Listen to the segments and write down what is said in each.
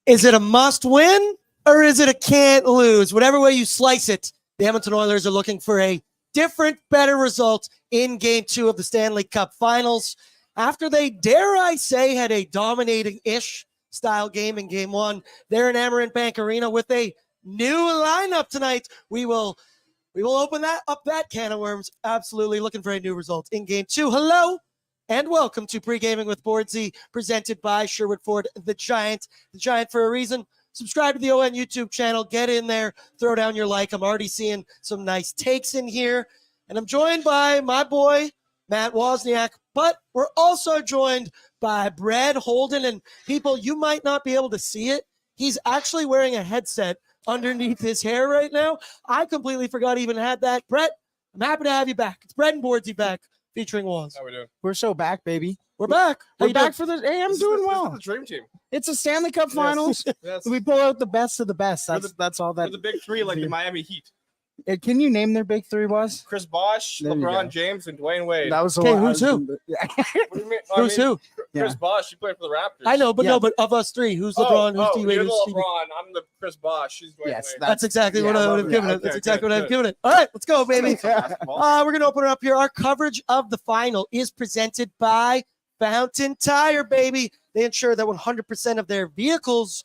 Is it a must win or is it a can't lose? Whatever way you slice it, the Edmonton Oilers are looking for a different, better result in Game 2 of the Stanley Cup Finals. After they, dare I say, had a dominating-ish style game in Game 1, they're in Amerant Bank Arena with a new lineup tonight. We will open that can of worms. Absolutely looking for a new result in Game 2. Hello and welcome to Pre-Gaming with BORDZY, presented by Sherwood Ford, the Giant for a reason. Subscribe to the ON YouTube channel. Get in there. Throw down your like. I'm already seeing some nice takes in here. And I'm joined by my boy, Matt Wozniak. But we're also joined by Brad Holden. And people, you might not be able to see it. He's actually wearing a headset underneath his hair right now. I completely forgot he even had that. Brett, I'm happy to have you back. It's Brett and BORDZY back, featuring Woz. How we doing? We're so back, baby. We're back. We're back for the. Hey, I'm doing well. This is the dream team. It's a Stanley Cup Finals. Yes. We pull out the best of the best. That's all that. We're the big three, like the Miami Heat. Can you name their big three? Was Chris Bosh, There you LeBron go. James, and Dwayne Wade. that was Okay, who's who? Yeah. What do you mean? Who's who? Chris Yeah. Bosh, he played for the Raptors. I know, but Yeah. no, but of us three, who's LeBron, who's D-Wade, you're who's the Stevie? LeBron. I'm the Chris Bosh. She's Dwayne Yes, Wade. That's exactly what Yeah, I would love have it. given Yeah, it. That's okay, exactly good, what I've good. given it. All right, let's go, baby. Basketball. We're going to open it up here. Our coverage of the final is presented by Fountain Tire, baby. They ensure that 100% of their vehicles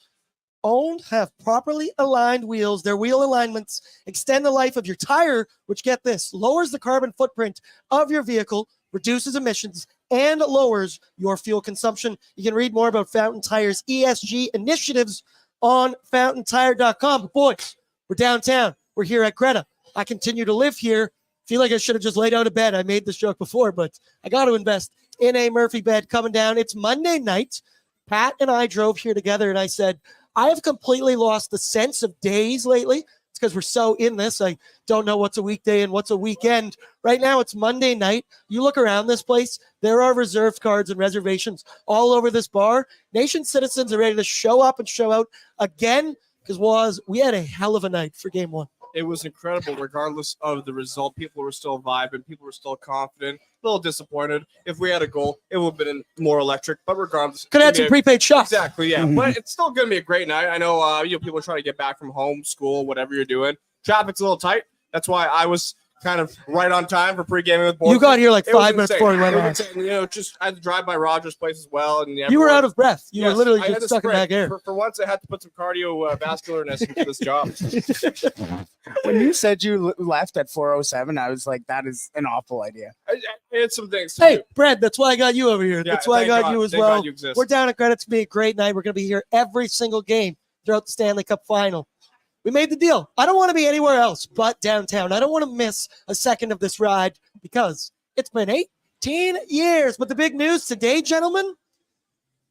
owned have properly aligned wheels. Their wheel alignments extend the life of your tire, which, get this, lowers the carbon footprint of your vehicle, reduces emissions, and lowers your fuel consumption. You can read more about Fountain Tire's ESG initiatives on fountaintire.com. But boys, we're downtown. We're here at Greta. I continue to live here. Feel like I should have just laid out of bed. I made this joke before, but I got to invest in a Murphy bed coming down. It's Monday night. Pat and I drove here together, and I said, I have completely lost the sense of days lately. It's because we're so in this. I don't know what's a weekday and what's a weekend. Right now, it's Monday night. You look around this place, there are reserved cards and reservations all over this bar. Nation citizens are ready to show up and show out again because we had a hell of a night for Game 1. It was incredible, regardless of the result. People were still vibing. People were still confident. A little disappointed. If we had a goal, it would have been more electric. But regardless, Could have had some prepaid shots. Exactly, yeah. But it's still going to be a great night. I know, people are trying to get back from home, school, whatever you're doing. Traffic's a little tight. That's why I was kind of right on time for pre-gaming with BORDZY. You got here like It was 5 minutes insane. before we went It on. was insane. You know, just I had to drive by Roger's place as well. And You were out of breath. You were Yes, literally I had just to stuck in sprint. back air. For once, I had to put some cardiovascularness into this job. When you said you left at 4:07, I was like, that is an awful idea. I had some things to Hey, do. Brad, that's why I got you over here. Yeah, That's why I thank got God. you as Thank well. God you exist. We're down at Greta. It's going to be a great night. We're going to be here every single game throughout the Stanley Cup final. We made the deal. I don't want to be anywhere else but downtown. I don't want to miss a second of this ride because it's been 18 years. But the big news today, gentlemen,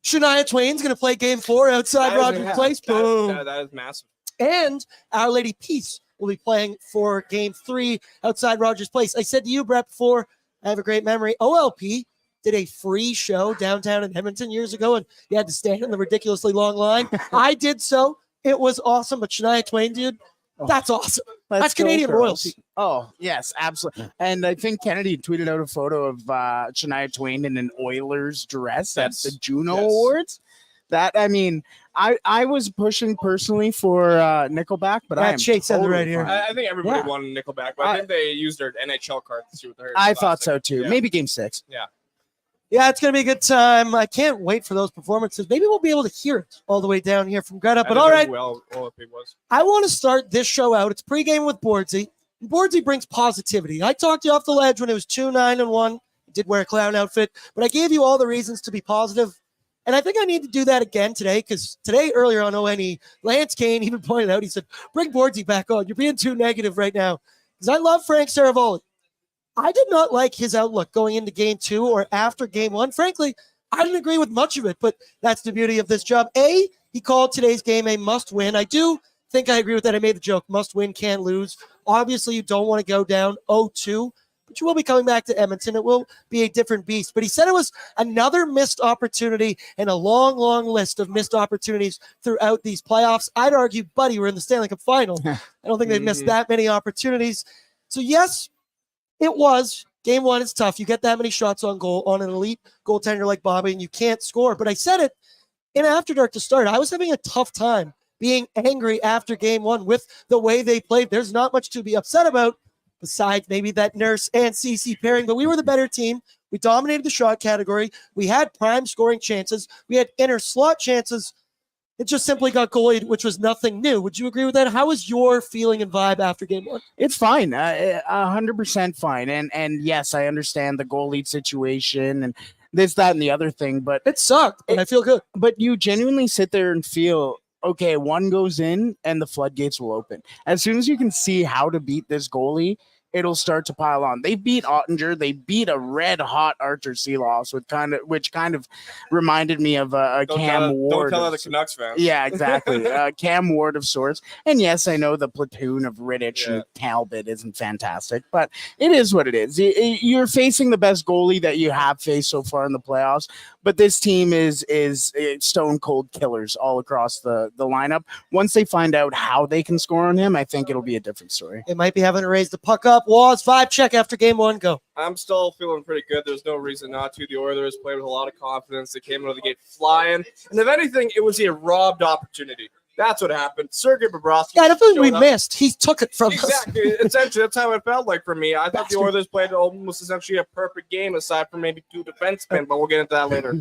Shania Twain's going to play Game 4 outside Rogers Place. Boom. That is massive. And Our Lady Peace will be playing for Game 3 outside Rogers Place. I said to you, Brett, before, I have a great memory. OLP did a free show downtown in Edmonton years ago, and you had to stand in the ridiculously long line. I did so. It was awesome, but Shania Twain, dude, that's awesome. Let's That's go, Canadian girls. royalty. Oh, yes, absolutely. And I think Kennedy tweeted out a photo of Shania Twain in an Oilers dress Yes. at the Juno Yes. Awards. That, I mean, I was pushing personally for Nickelback, but I am Chase said it totally right here. fine. I think everybody Yeah. wanted Nickelback, but I think they used their NHL card to see what they're. I thought so too. Yeah. Maybe Game 6. Yeah, it's going to be a good time. I can't wait for those performances. Maybe we'll be able to hear it all the way down here from Greta. But all right, Well, it was. I want to start this show out. It's pregame with BORDZY. BORDZY brings positivity. I talked you off the ledge when it was 2-9-1. I did wear a clown outfit, but I gave you all the reasons to be positive. And I think I need to do that again today because today, earlier on ONE, Lance Kane even pointed out, he said, bring BORDZY back on. You're being too negative right now. Because I love Frank Saravoli. I did not like his outlook going into Game 2 or after Game 1. Frankly, I didn't agree with much of it, but that's the beauty of this job. He called today's game a must-win. I do think I agree with that. I made the joke, must-win, can't lose. Obviously, you don't want to go down 0-2, but you will be coming back to Edmonton. It will be a different beast. But he said it was another missed opportunity and a long, long list of missed opportunities throughout these playoffs. I'd argue, buddy, we're in the Stanley Cup final. I don't think they've missed that many opportunities. So, yes, it was. Game 1 is tough. You get that many shots on goal on an elite goaltender like Bobby, and you can't score. But I said it, in After Dark to start, I was having a tough time being angry after game one with the way they played. There's not much to be upset about besides maybe that Nurse and CC pairing, but we were the better team. We dominated the shot category. We had prime scoring chances. We had inner slot chances. It just simply got goalied, which was nothing new. Would you agree with that? How was your feeling and vibe after game one? It's fine, 100% fine. And yes, I understand the goalie situation and this, that, and the other thing, but It sucked, but I feel good. But you genuinely sit there and feel, okay, one goes in and the floodgates will open. As soon as you can see how to beat this goalie, it'll start to pile on. They beat Ottinger. They beat a red hot Archer Seeloss, which kind of reminded me of a Cam Ward. Don't tell the Canucks fans. Yeah, exactly. Cam Ward of sorts. And yes, I know the platoon of Rittich and Talbot isn't fantastic, but it is what it is. You're facing the best goalie that you have faced so far in the playoffs, but this team is stone cold killers all across the lineup. Once they find out how they can score on him, I think it'll be a different story. It might be having to raise the puck up. Woz, 5 check after game one. Go. I'm still feeling pretty good. There's no reason not to. The Oilers played with a lot of confidence. They came out of the gate flying. And if anything, it was a robbed opportunity. That's what happened. Sergei Bobrovsky. Yeah, I don't think we missed. He took it from us. Exactly. Essentially, that's how it felt like for me. I thought the Oilers played almost essentially a perfect game aside from maybe 2 defensemen, but we'll get into that later.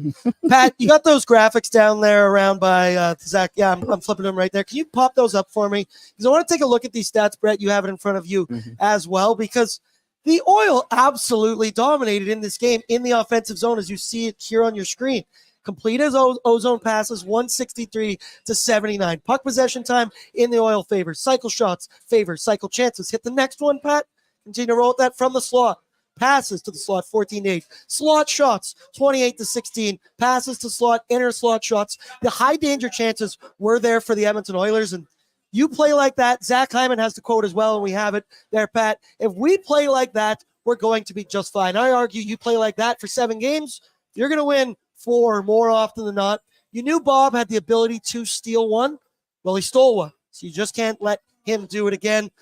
Pat, you got those graphics down there around by Zach. Yeah, I'm flipping them right there. Can you pop those up for me? Because I want to take a look at these stats, Brett. You have it in front of you as well, because the Oil absolutely dominated in this game in the offensive zone, as you see it here on your screen. Complete his ozone passes, 163 to 79. Puck possession time in the Oil favor. Cycle shots favor. Cycle chances. Hit the next one, Pat. Continue to roll that from the slot. Passes to the slot, 14-8. Slot shots, 28-16. Passes to slot, inner slot shots. The high danger chances were there for the Edmonton Oilers, and you play like that. Zach Hyman has the quote as well, and we have it there, Pat. If we play like that, we're going to be just fine. I argue you play like that for 7 games, you're going to win 4 more often than not. You knew Bob had the ability to steal one. Well, he stole one, so you just can't let him do it again.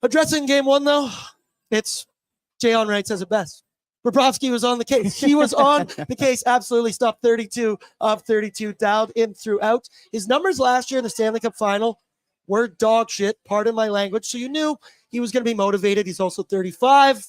Addressing game one, though, it's Jay Onright says it best. Bobrovsky was on the case. He was on the case. Absolutely stopped 32 of 32, dialed in throughout. His numbers last year in the Stanley Cup final were dog shit, pardon my language. So you knew he was going to be motivated. He's also 35.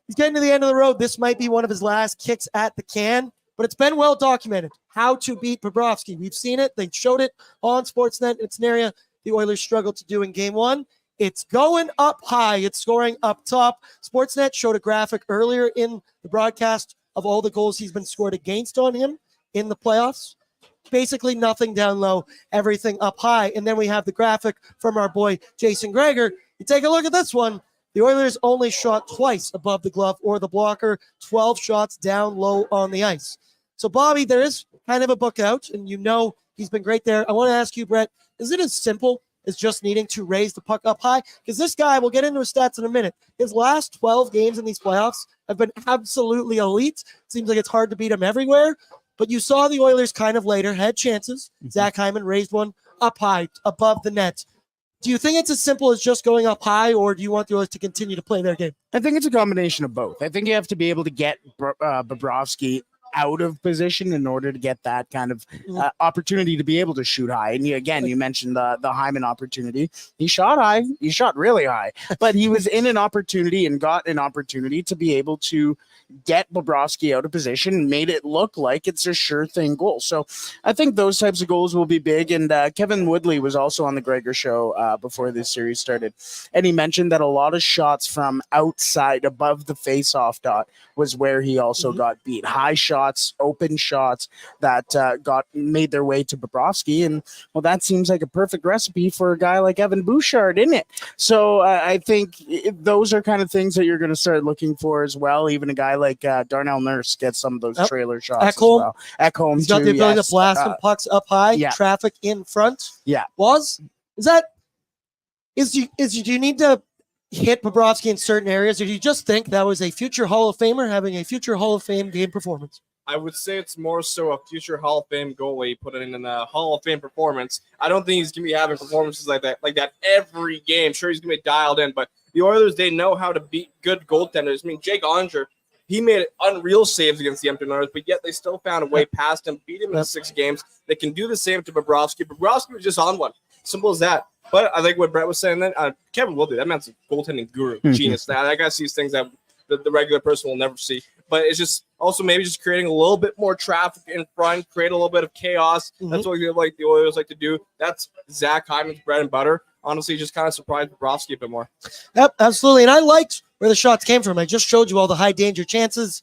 He's getting to the end of the road. This might be one of his last kicks at the can, but it's been well documented how to beat Bobrovsky. We've seen it. They showed it on Sportsnet. It's an area the Oilers struggled to do in game one. It's going up high. It's scoring up top. Sportsnet showed a graphic earlier in the broadcast of all the goals he's been scored against on him in the playoffs. Basically nothing down low, everything up high. And then we have the graphic from our boy Jason Gregor. You take a look at this one. The Oilers only shot twice above the glove or the blocker, 12 shots down low on the ice. So, Bobby, there is kind of a book out, and you know he's been great there. I want to ask you, Brett, is it as simple as just needing to raise the puck up high? Because this guy, we'll get into his stats in a minute, his last 12 games in these playoffs have been absolutely elite. Seems like it's hard to beat him everywhere. But you saw the Oilers kind of later had chances. Zach Hyman raised one up high, above the net. Do you think it's as simple as just going up high, or do you want the Oilers to continue to play their game? I think it's a combination of both. I think you have to be able to get Bobrovsky out of position in order to get that kind of opportunity to be able to shoot high. And you mentioned the Hyman opportunity. He shot high. He shot really high. But he was in an opportunity and got an opportunity to be able to get Bobrovsky out of position and made it look like it's a sure thing goal. So I think those types of goals will be big. And Kevin Woodley was also on the Gregor show before this series started. And he mentioned that a lot of shots from outside above the face-off dot was where he also got beat. High shots, open shots that made their way to Bobrovsky. And, well, that seems like a perfect recipe for a guy like Evan Bouchard, isn't it? So I think those are kind of things that you're going to start looking for as well. Even a guy like Darnell Nurse gets some of those trailer shots as well. Ekholm, he's got the ability to blast some pucks up high, traffic in front. Yeah. Do you need to hit Bobrovsky in certain areas, or do you just think that was a future Hall of Famer having a future Hall of Fame game performance? I would say it's more so a future Hall of Fame goalie put it in a Hall of Fame performance. I don't think he's going to be having performances like that every game. Sure, he's going to be dialed in, but the Oilers, they know how to beat good goaltenders. I mean, Jake Onger, He made unreal saves against the Edmonton Oilers, but yet they still found a way past him, beat him in 6 games. They can do the same to Bobrovsky. Bobrovsky was just on one. Simple as that. But I think what Brett was saying then, Kevin will do. That man's a goaltending guru, genius. That guy sees things that the regular person will never see. But it's just also maybe just creating a little bit more traffic in front, create a little bit of chaos. That's what like the Oilers like to do. That's Zach Hyman's bread and butter. Honestly, just kind of surprised Bobrovsky a bit more. Yep, absolutely. And I liked where the shots came from. I just showed you all the high danger chances.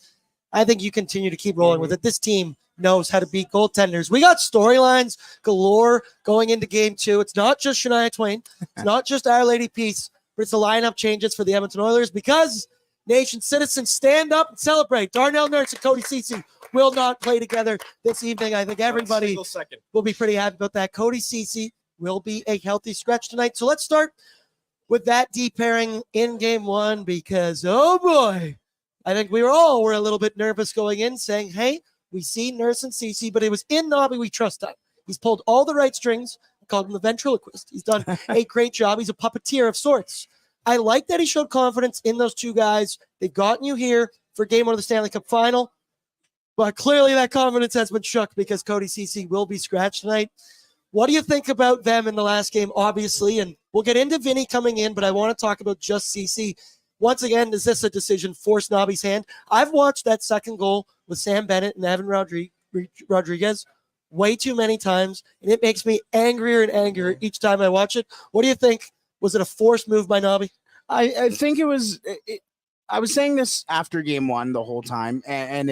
I think you continue to keep rolling with it. This team knows how to beat goaltenders. We got storylines galore going into game 2. It's not just Shania Twain. It's not just Our Lady Peace, but it's the lineup changes for the Edmonton Oilers because nation citizens stand up and celebrate. Darnell Nurse and Cody Ceci will not play together this evening. I think everybody will be pretty happy about that. Cody Ceci will be a healthy stretch tonight. So let's start with that D pairing in game 1 because, oh boy, I think we were a little bit nervous going in saying, hey, we see Nurse and Ceci, but it was in Nobby we trust on. He's pulled all the right strings. I called him the ventriloquist. He's done a great job. He's a puppeteer of sorts. I like that he showed confidence in those two guys. They've gotten you here for game 1 of the Stanley Cup final, but clearly that confidence has been shook because Cody Ceci will be scratched tonight. What do you think about them in the last game, obviously? And we'll get into Vinny coming in, but I want to talk about just Ceci. Once again, is this a decision forced Nobby's hand? I've watched that second goal with Sam Bennett and Evan Rodriguez way too many times, and it makes me angrier and angrier each time I watch it. What do you think? Was it a forced move by Nobby? I think it was. I was saying this after game 1 the whole time, and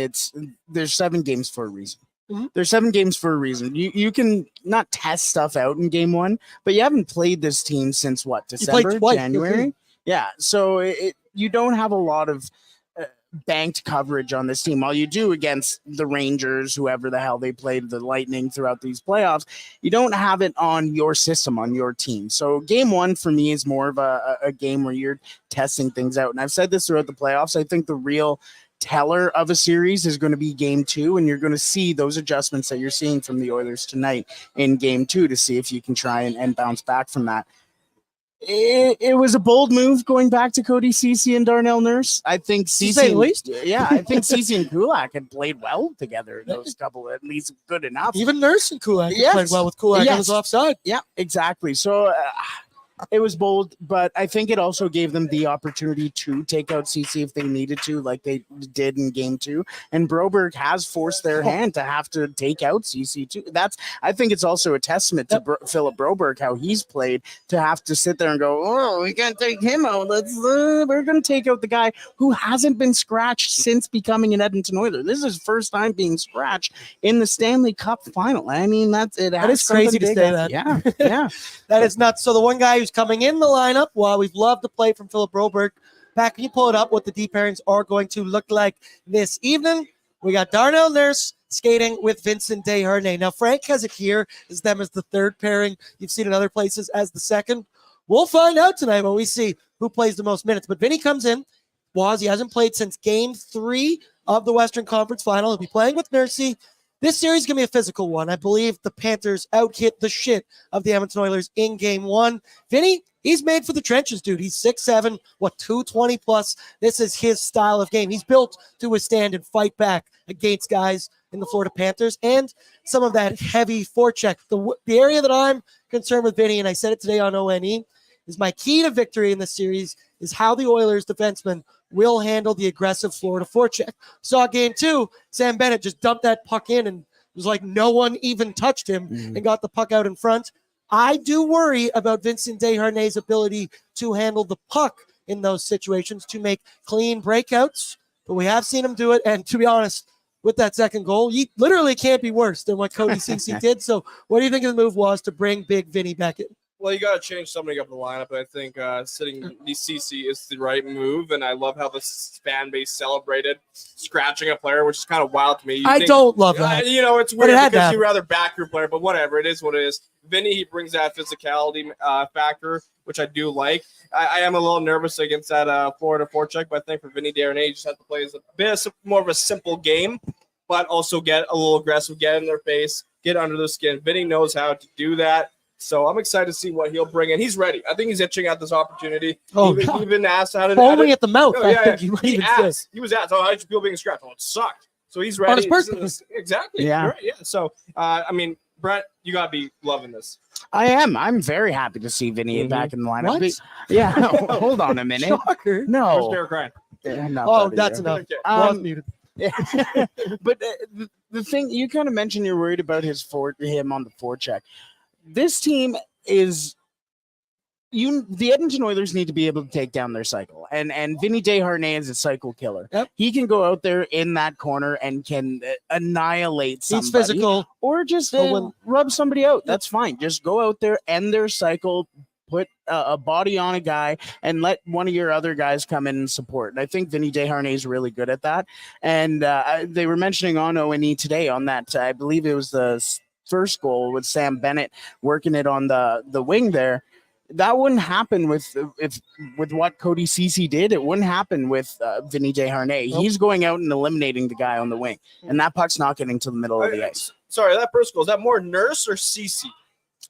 there's 7 games for a reason. There's 7 games for a reason. You can not test stuff out in game 1, but you haven't played this team since what, December, January? Yeah, so you don't have a lot of banked coverage on this team. All you do against the Rangers, whoever the hell they played, the Lightning throughout these playoffs, you don't have it on your system, on your team. So game 1 for me is more of a game where you're testing things out. And I've said this throughout the playoffs. I think the real teller of a series is going to be game 2, and you're going to see those adjustments that you're seeing from the Oilers tonight in game 2 to see if you can try and bounce back from that. It was a bold move going back to Cody Ceci and Darnell Nurse. I think Ceci, I think Ceci and Kulak had played well together. Those couple, at least good enough. Even Nurse and Kulak played well with Kulak on his offside. Yeah, exactly. So it was bold, but I think it also gave them the opportunity to take out Ceci if they needed to, like they did in game 2. And Broberg has forced their hand to have to take out Ceci too. I think it's also a testament to Philip Broberg, how he's played, to have to sit there and go, oh, we can't take him out. We're going to take out the guy who hasn't been scratched since becoming an Edmonton Oiler. This is his first time being scratched in the Stanley Cup final. I mean, that is crazy to say that. Yeah. That is nuts. So the one guy who's coming in the lineup, while we've loved the play from Philip Broberg, Pat, can you pull it up what the D pairings are going to look like this evening? We got Darnell Nurse skating with Vincent Desharnais. Now, Frank has it here as them as the third pairing. You've seen in other places as the second. We'll find out tonight when we see who plays the most minutes. But Vinny comes in. Woz, he hasn't played since game 3 of the Western Conference Final. He'll be playing with Nursey. This series is going to be a physical one. I believe the Panthers out-hit the shit of the Edmonton Oilers in game 1. Vinny, he's made for the trenches, dude. He's 6'7", 220 plus. This is his style of game. He's built to withstand and fight back against guys in the Florida Panthers and some of that heavy forecheck. The area that I'm concerned with Vinny, and I said it today on ONE, is my key to victory in this series is how the Oilers defensemen will handle the aggressive Florida forecheck. Saw game 2, Sam Bennett just dumped that puck in and it was like no one even touched him and got the puck out in front. I do worry about Vincent Desharnais' ability to handle the puck in those situations, to make clean breakouts, but we have seen him do it. And to be honest, with that second goal, he literally can't be worse than what Cody Ceci did. So what do you think the move was to bring Big Vinny back in? Well, you got to change somebody up the lineup. I think sitting CC is the right move, and I love how the fan base celebrated scratching a player, which is kind of wild to me. I don't love that. It's weird because you rather back your player, but whatever. It is what it is. Vinny, he brings that physicality factor, which I do like. I am a little nervous against that Florida forecheck, but I think for Vinny Darnay, you just have to play as a bit more of a simple game, but also get a little aggressive, get in their face, get under the skin. Vinny knows how to do that. So I'm excited to see what he'll bring in. He's ready. I think he's itching at this opportunity. Oh, he God. even asked how to Foaming at the mouth. Oh, I yeah, think you might he even say. asked. He was asked, "Oh, how did you feel being scratched?" Oh, it sucked. So he's ready. On his birthday. Exactly. Yeah. You're right. Yeah. So I mean, Brett, you gotta be loving this. I am. I'm very happy to see Vinny back in the lineup. What? Yeah. Hold on a minute. Shocker. Where's No. Derek Ryan? Not Oh, that that's either. enough. Okay. Was muted. Yeah. But the thing you kind of mentioned, you're worried about him on the forecheck. This team is the Edmonton Oilers need to be able to take down their cycle, and Vinny Desharnais is a cycle killer. Yep. He can go out there in that corner and can annihilate somebody. He's physical. Or just But rub somebody out. That's fine. Just go out there, end their cycle, put a body on a guy, and let one of your other guys come in and support. And I think Vinny Desharnais is really good at that. And they were mentioning on O&E today on that. I believe it was the first goal with Sam Bennett working it on the wing there. That wouldn't happen with what Cody Ceci did. It wouldn't happen with Vinny Desharnais. Nope. He's going out and eliminating the guy on the wing, and that puck's not getting to the middle of the ice. Sorry, that first goal, is that more Nurse or CC?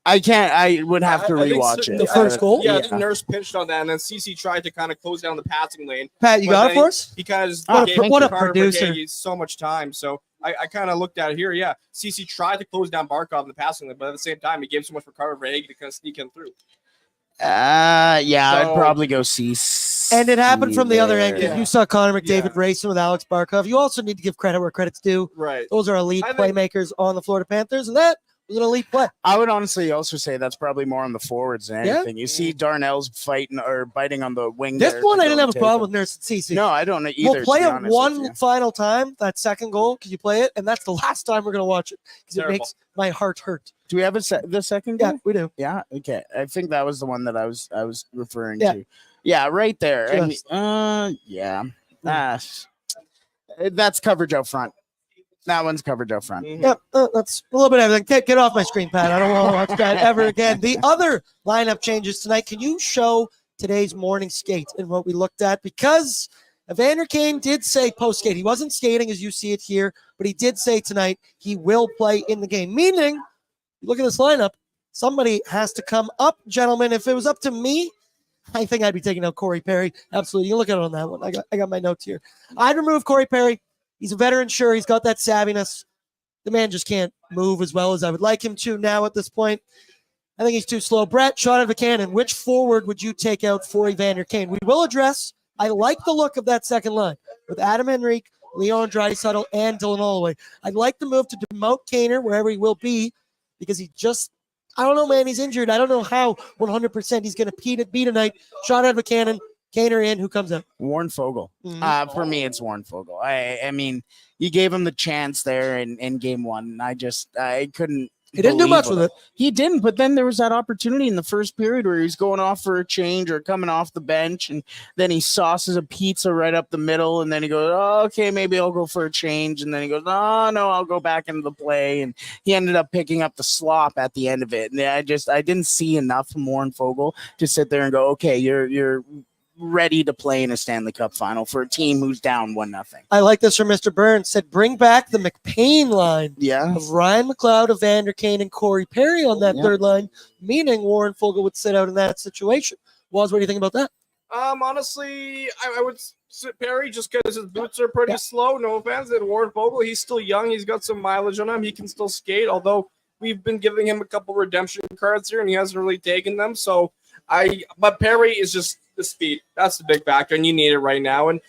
I can't. I would have to I think rewatch so. it. The first goal? Yeah, I think Nurse pinched on that, and then CC tried to kind of close down the passing lane. Pat, you But got then it for us? He kind of Oh, gave what a Carter producer. Verhaeghe so much time. So I kind of looked at it here. Yeah, CC tried to close down Barkov in the passing lane, but at the same time, he gave so much for Carter Verhaeghe to kind of sneak him through. Yeah, So- I'd probably go C. And it happened from the other end. Yeah. You saw Connor McDavid Yeah. racing with Alex Barkov. You also need to give credit where credit's due. Right. Those are elite I think- playmakers on the Florida Panthers, and that was an elite play. I would honestly also say that's probably more on the forwards than Yeah. anything. You see Darnell's fighting or biting on the wing. This there one, to I didn't go have a take problem it. with Nurse and CC. No, I don't know either. We'll play to be it honest with one you. final time. That second goal, because you play it, and that's the last time we're going to watch it because it Terrible. makes my heart hurt. Do we have the second Yeah, goal? we do. Yeah. Okay. I think that was the one that I was referring Yeah. to. Yeah, right there. I mean, Just- yeah. That's coverage out front. That one's coverage out front. Mhm. Yep, that's a little bit of everything. Get off my screen, Pat. I don't want to watch that ever again. The other lineup changes tonight. Can you show today's morning skate and what we looked at? Because Evander Kane did say post-skate. He wasn't skating as you see it here, but he did say tonight he will play in the game. Meaning, look at this lineup. Somebody has to come up, gentlemen. If it was up to me, I think I'd be taking out Corey Perry. Absolutely. You look at it on that one. I got my notes here. I'd remove Corey Perry. He's a veteran, sure. He's got that savviness. The man just can't move as well as I would like him to now at this point. I think he's too slow. Brett, shot out of a cannon. Which forward would you take out for Evander Kane? We will address. I like the look of that second line with Adam Henrique, Leon Draisaitl, and Dylan Holloway. I'd like to move to demote Kaner wherever he will be because he just, I don't know, man. He's injured. I don't know how 100% he's going to be tonight. Shot out of a cannon. Kaner in. Who comes up? Warren Fogle. Mhm. For me, it's Warren Fogle. I mean, you gave him the chance there in game one. I couldn't. He didn't do believe much with it. He didn't, but then there was that opportunity in the first period where he's going off for a change or coming off the bench, and then he sauces a pizza right up the middle, and then he goes, oh, okay, maybe I'll go for a change, and then he goes, oh, no, I'll go back into the play, and he ended up picking up the slop at the end of it, and I didn't see enough from Warren Fogle to sit there and go, okay, you're ready to play in a Stanley Cup final for a team who's down 1-0. I like this from Mr. Burns. Said, bring back the McPain line Yeah. of Ryan McLeod, Evander Kane, and Corey Perry on that Yeah. third line, meaning Warren Fogle would sit out in that situation. Woz, what do you think about that? Honestly, I would sit Perry just because his boots are pretty slow. No offense. And Warren Fogle, he's still young. He's got some mileage on him. He can still skate, although we've been giving him a couple redemption cards here, and he hasn't really taken them. So but Perry is just the speed. That's the big factor, and you need it right now. And,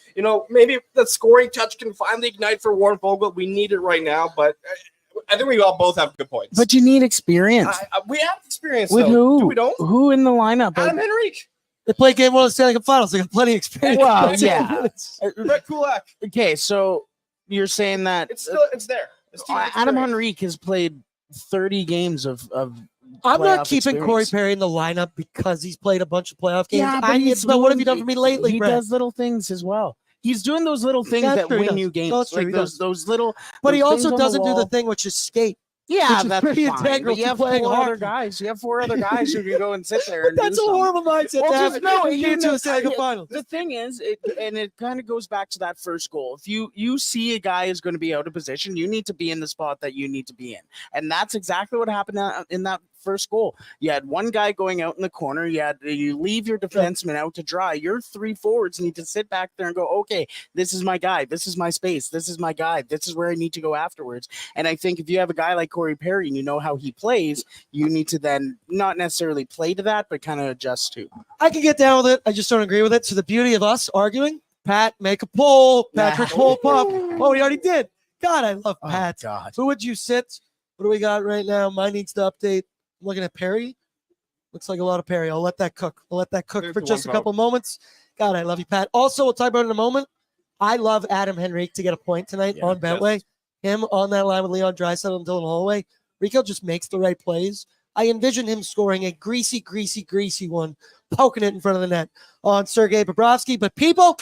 maybe that scoring touch can finally ignite for Warren Fogle. We need it right now, but I think we all both have good points. But you need experience. We have experience, With though. who? Do we don't? Who in the lineup? Adam Henrique. They played game one of the Stanley Cup Finals. They got plenty of experience. Well, yeah. Brett Kulak. Okay, so you're saying that It's there. His team has Adam experience. Henrique has played 30 games of I'm not playoff keeping Corey experience. Perry in the lineup because he's played a bunch of playoff games. Yeah, but It's about what have you done for me lately, He Brett? does little things as well. He's doing those little things That's that true, he win does. you games. That's true, Like he does. those little. But he those also things on the doesn't do the wall. thing which is skate. Yeah, which is that's pretty fine. integral But you to have playing four other hockey. guys. You have four other guys who can go and sit there. And That's do a something. horrible mindset Well, to have. just no, You get to know, a Stanley Cup Finals. The thing is, it kind of goes back to that first goal. If you see a guy is going to be out of position, you need to be in the spot that you need to be in, and that's exactly what happened in that first goal. You had one guy going out in the corner. You leave your defenseman out to dry. Your three forwards need to sit back there and go, okay, this is my guy. This is my space. This is my guy. This is where I need to go afterwards. And I think if you have a guy like Corey Perry and you know how he plays, you need to then not necessarily play to that, but kind of adjust to. I can get down with it. I just don't agree with it. So the beauty of us arguing, Pat, make a poll. Patrick, poll pop. Oh, we already did. God, I love Pat. Oh, God. Who would you sit? What do we got right now? Mine needs to update. I'm looking at Perry. Looks like a lot of Perry. I'll let that cook. For just a couple moments. God, I love you, Pat. Also, we'll talk about it in a moment. I love Adam Henrique to get a point tonight on Betway. Him on that line with Leon Draisaitl and Dylan Holloway. Rico just makes the right plays. I envision him scoring a greasy one, poking it in front of the net on Sergei Bobrovsky. But people,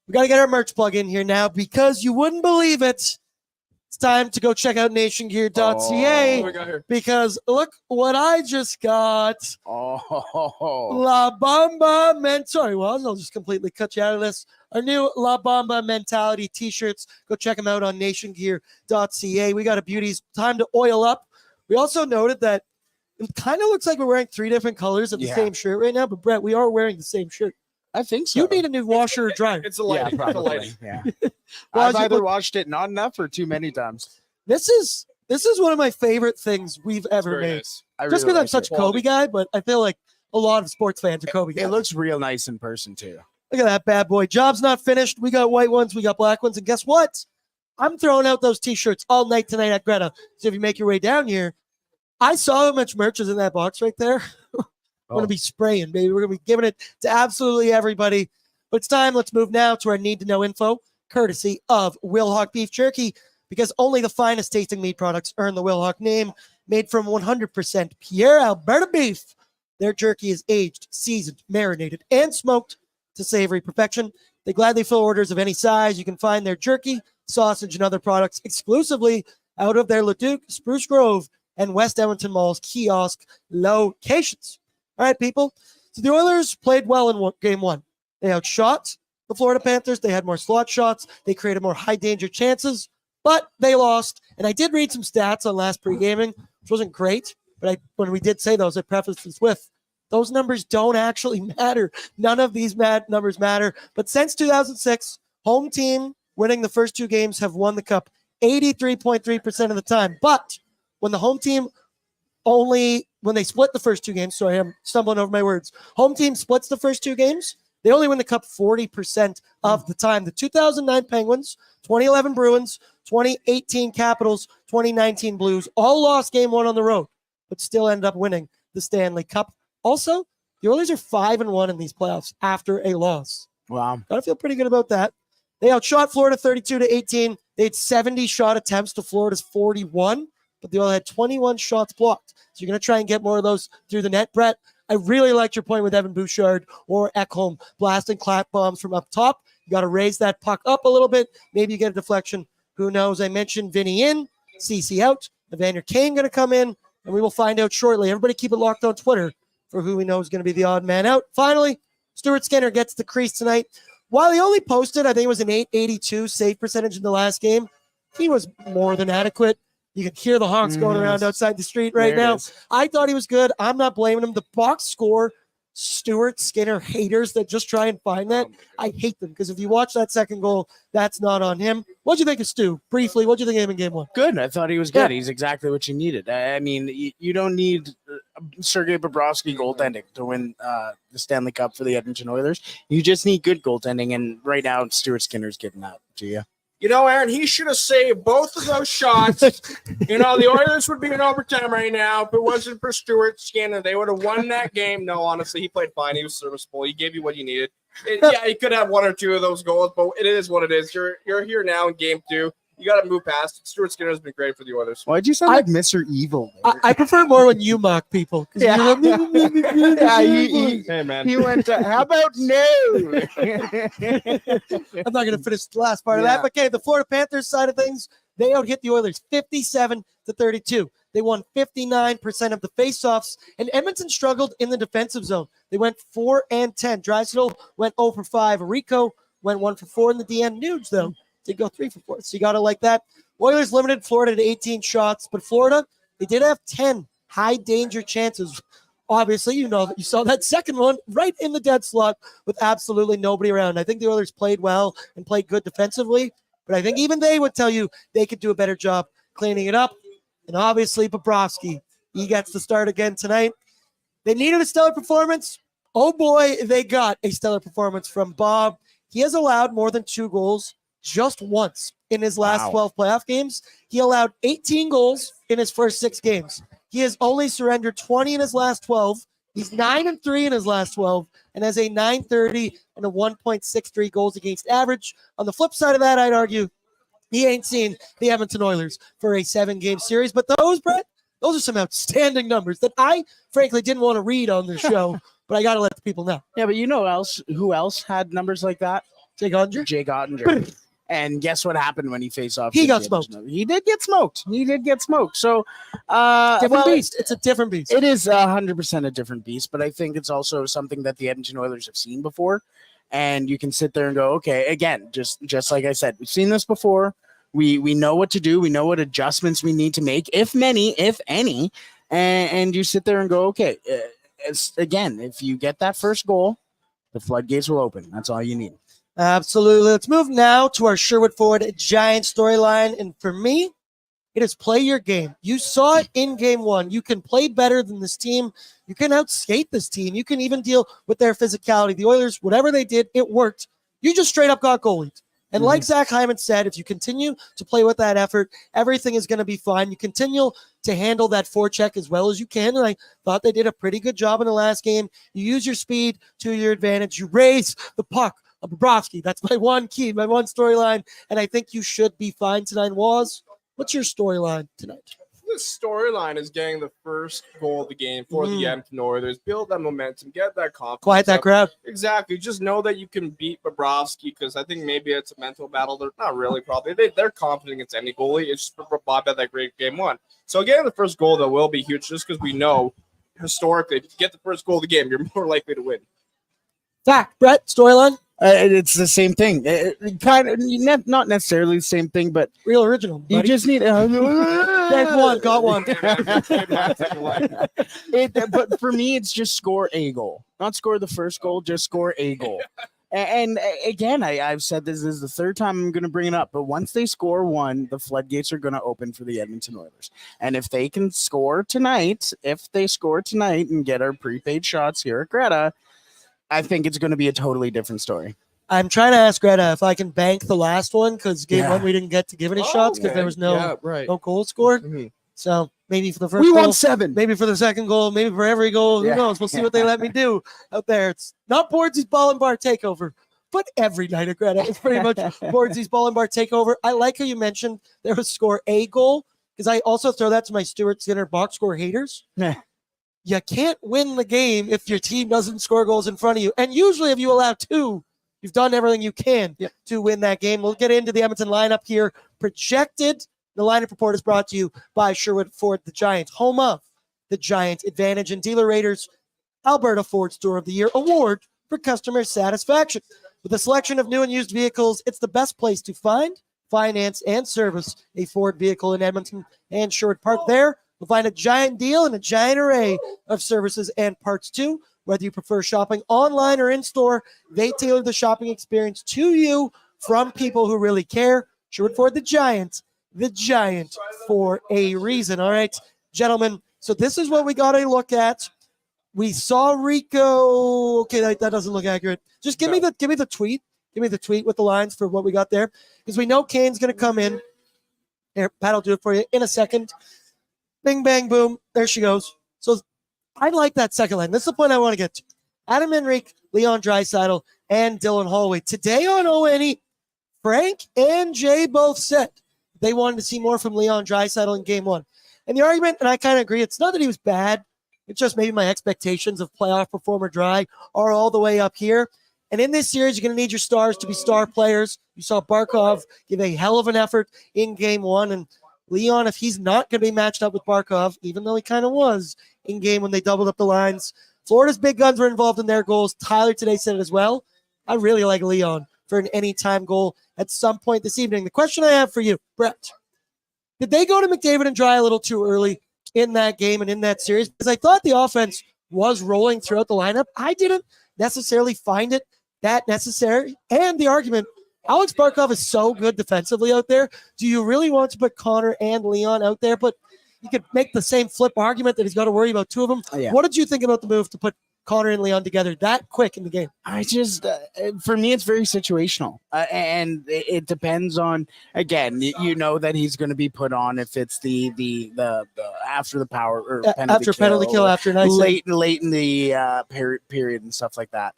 we got to get our merch plug in here now because you wouldn't believe it. It's time to go check out nationgear.ca because look what I just got. La Bamba Sorry, Woz, I'll just completely cut you out of this. Our new La Bamba Mentality t-shirts. Go check them out on nationgear.ca. We got a beauties. Time to oil up. We also noted that it kind of looks like we're wearing three different colors of the same shirt right now, but Brett, we are wearing the same shirt. I think so. You need a new washer or dryer. It's a lighting. Yeah, probably. Yeah. I've either watched it not enough or too many times. This is one of my favorite things we've ever made. Nice. Just because I'm such a Kobe guy, but I feel like a lot of sports fans are Kobe guys. It looks real nice in person too. Look at that bad boy. Job's not finished. We got white ones. We got black ones. And guess what? I'm throwing out those T-shirts all night tonight at Greta. So if you make your way down here, I saw how much merch is in that box right there. I'm going to be spraying, baby. We're going to be giving it to absolutely everybody. But it's time. Let's move now to our need-to-know info, courtesy of Wilhauk Beef Jerky, because only the finest tasting meat products earn the Wilhauk name. Made from 100% Pierre Alberta beef, their jerky is aged, seasoned, marinated, and smoked to savory perfection. They gladly fill orders of any size. You can find their jerky, sausage, and other products exclusively out of their Leduc, Spruce Grove, and West Edmonton Mall's kiosk locations. All right, people. So the Oilers played well in game one. They outshot the Florida Panthers. They had more slot shots. They created more high-danger chances, but they lost. And I did read some stats on last pre-gaming, which wasn't great, but when we did say those, I prefaced this with, those numbers don't actually matter. None of these numbers matter. But since 2006, home team winning the first two games have won the Cup 83.3% of the time. But when the home team when they split the first two games, sorry, I'm stumbling over my words. Home team splits the first two games, they only win the Cup 40% of the time. The 2009 Penguins, 2011 Bruins, 2018 Capitals, 2019 Blues all lost game one on the road, but still ended up winning the Stanley Cup. Also, the Oilers are 5-1 in these playoffs after a loss. Wow. Gotta feel pretty good about that. They outshot Florida 32-18. They had 70 shot attempts to Florida's 41, but they all had 21 shots blocked. So you're going to try and get more of those through the net, Brett. I really liked your point with Evan Bouchard or Ekholm blasting clap bombs from up top. You got to raise that puck up a little bit. Maybe you get a deflection. Who knows? I mentioned Vinny in, CC out, Evander Kane going to come in, and we will find out shortly. Everybody keep it locked on Twitter for who we know is going to be the odd man out. Finally, Stuart Skinner gets the crease tonight. While he only posted, I think it was an .882 save percentage in the last game, he was more than adequate. You can hear the honks going around outside the street right now. I thought he was good. I'm not blaming him. The box score, Stuart Skinner haters that just try and find that, I hate them because if you watch that second goal, that's not on him. What'd you think of Stu? Briefly, what'd you think of him in game one? Good. I thought he was good. Yeah. He's exactly what you needed. I mean, you don't need Sergei Bobrovsky goaltending to win the Stanley Cup for the Edmonton Oilers. You just need good goaltending, and right now, Stuart Skinner's getting that to you. You know, Aaron, he should have saved both of those shots. You know, the Oilers would be in overtime right now. If it wasn't for Stuart Skinner, they would have won that game. No, honestly, he played fine. He was serviceable. He gave you what you needed. Yeah, he could have one or two of those goals, but it is what it is. You're here now in game two. You got to move past it. Stuart Skinner has been great for the Oilers. Why'd you sound like Mr. Evil? I prefer more when you mock people. Yeah. Hey, man. He went to, how about no? I'm not going to finish the last part of that. But, okay, the Florida Panthers side of things, they out-hit the Oilers 57-32. They won 59% of the faceoffs, and Edmonton struggled in the defensive zone. They went 4-10. Draisaitl went 0 for 5. Rico went 1 for 4 in the DN. Nuge, though, did go 3 for 4. So you got to like that. Oilers limited Florida to 18 shots, but Florida, they did have 10 high danger chances. Obviously, you saw that second one right in the dead slot with absolutely nobody around. I think the Oilers played well and played good defensively, but I think even they would tell you they could do a better job cleaning it up. And obviously, Bobrovsky, he gets to start again tonight. They needed a stellar performance. Oh boy, they got a stellar performance from Bob. He has allowed more than 2 goals just once in his last 12 playoff games. He allowed 18 goals in his first 6 games. He has only surrendered 20 in his last 12. He's 9-3 in his last 12 and has a .930 and a 1.63 goals against average. On the flip side of that, I'd argue he ain't seen the Edmonton Oilers for a 7-game series. But those, Brett, those are some outstanding numbers that I, frankly, didn't want to read on this show, but I got to let the people know. Yeah, but you know who else had numbers like that? Jake Ottinger? Jake Ottinger. And guess what happened when he faced off? He got smoked. He did get smoked. So, different beast. It's a different beast. It is 100% a different beast, but I think it's also something that the Edmonton Oilers have seen before. And you can sit there and go, okay, again, just like I said, we've seen this before. We know what to do. We know what adjustments we need to make, if many, if any. And you sit there and go, okay, again, if you get that first goal, the floodgates will open. That's all you need. Absolutely. Let's move now to our Sherwood Ford Giant storyline. And for me, it is play your game. You saw it in game 1. You can play better than this team. You can outskate this team. You can even deal with their physicality. The Oilers, whatever they did, it worked. You just straight up got goalied. And like Zach Hyman said, if you continue to play with that effort, everything is going to be fine. You continue to handle that forecheck as well as you can. And I thought they did a pretty good job in the last game. You use your speed to your advantage. You raise the puck. Bobrovsky, that's my one key, my one storyline, and I think you should be fine tonight. Woz, what's your storyline tonight? The storyline is getting the first goal of the game for the Edmonton Oilers. Build that momentum, get that confidence. Quiet that crowd. Exactly. Just know that you can beat Bobrovsky because I think maybe it's a mental battle. They're not really probably. They're confident against any goalie. It's just Bob had that great game 1. So getting the first goal, that will be huge just because we know historically, if you get the first goal of the game, you're more likely to win. Zach, Brett, storyline? It's the same thing. Kind of not necessarily the same thing, but real original. Buddy. You just need. There's one, got one. But for me, it's just score a goal, not score the first goal, just score a goal. And again, I've said this is the third time I'm going to bring it up, but once they score one, the floodgates are going to open for the Edmonton Oilers. And if they can score tonight, and get our prepaid shots here at Greta, I think it's going to be a totally different story. I'm trying to ask Greta if I can bank the last one because game 1 we didn't get to give any shots because there was no goal scored. So maybe for the first goal, want 7. Maybe for the second goal, maybe for every goal. Who knows? We'll see what they let me do out there. It's not Bordzy's ball and bar takeover, but every night at Greta, it's pretty much Bordzy's ball and bar takeover. I like how you mentioned there was score a goal because I also throw that to my Stuart Skinner box score haters. You can't win the game if your team doesn't score goals in front of you. And usually if you allow 2, you've done everything you can to win that game. We'll get into the Edmonton lineup here. Projected. The lineup report is brought to you by Sherwood Ford, the Giant, home of the Giant Advantage and Dealer Raiders Alberta Ford Store of the Year award for customer satisfaction. With a selection of new and used vehicles, it's the best place to find, finance, and service a Ford vehicle in Edmonton and Sherwood Park. There, you'll find a giant deal and a giant array of services and parts too. Whether you prefer shopping online or in-store, they tailor the shopping experience to you from people who really care. Sherwood Ford, the Giant for a reason. All right, gentlemen. So this is what we got to look at. We saw Rico. Okay, that doesn't look accurate. Just give me the tweet. Give me the tweet with the lines for what we got there, because we know Kane's going to come in. Here, Pat will do it for you in a second. Bing, bang, boom. There she goes. So I like that second line. This is the point I want to get to. Adam Henrique, Leon Draisaitl, and Dylan Holloway. Today on ONE, Frank and Jay both said they wanted to see more from Leon Draisaitl in game 1. And the argument, and I kind of agree, it's not that he was bad. It's just maybe my expectations of playoff performer Dry are all the way up here. And in this series, you're going to need your stars to be star players. You saw Barkov give a hell of an effort in game 1. And Leon, if he's not going to be matched up with Barkov, even though he kind of was in game when they doubled up the lines, Florida's big guns were involved in their goals. Tyler today said it as well. I really like Leon for an anytime goal at some point this evening. The question I have for you, Brett, did they go to McDavid and Dry a little too early? in that game and in that series because I thought the offense was rolling throughout the lineup. I didn't necessarily find it that necessary. And the argument, Alex Barkov is so good defensively out there. Do you really want to put Connor and Leon out there? But you could make the same flip argument that he's got to worry about two of them. Yeah. What did you think about the move to put Connor and Leon together that quick in the game? I just, for me, it's very situational. And it depends on, again, you know that he's going to be put on if it's the after the power or penalty kill after nice late in the period and stuff like that.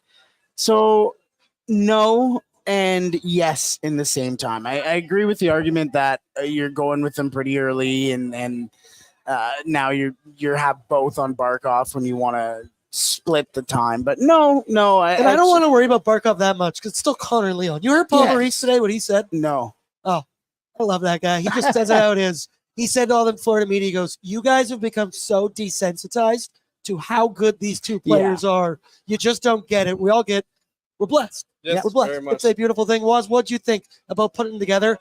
So no and yes in the same time. I agree with the argument that you're going with them pretty early and now you have both on Barkov when you want to split the time, but no, I don't want to worry about Barkov that much because it's still Connor and Leon. You heard Paul Maurice today, what he said? No. Oh, I love that guy. He just says it how it is. He said to all the Florida media, he goes, you guys have become so desensitized to how good these two players are. You just don't get it. We're blessed. Yes, we're blessed. very much. It's a beautiful thing. Woz, what'd you think about putting them together?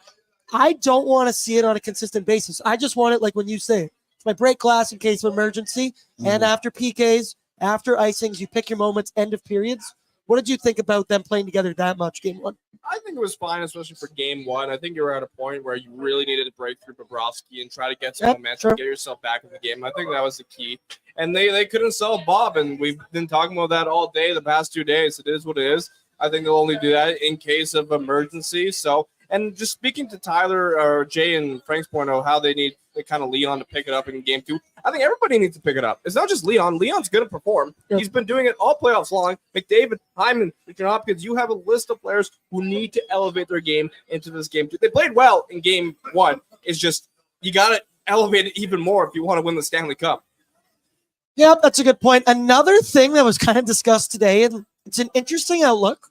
I don't want to see it on a consistent basis. I just want it like when you say it. It's my break glass in case of emergency. And after PKs, after icings, you pick your moments, end of periods. What did you think about them playing together that much, game one? I think it was fine, especially for game one. I think you were at a point where you really needed to break through Bobrovsky and try to get some momentum, get yourself back in the game. I think that was the key. And they couldn't sell Bob, and we've been talking about that all day the past 2 days. It is what it is. I think they'll only do that in case of emergency. So, and just speaking to Tyler or Jay and Frank's point of how they need to kind of Leon to pick it up in game two, I think everybody needs to pick it up. It's not just Leon. Leon's going to perform. Yep. He's been doing it all playoffs long. McDavid, Hyman, Richard Hopkins, you have a list of players who need to elevate their game into this game two. They played well in game one. It's just you got to elevate it even more if you want to win the Stanley Cup. Yep, that's a good point. Another thing that was kind of discussed today, and it's an interesting outlook.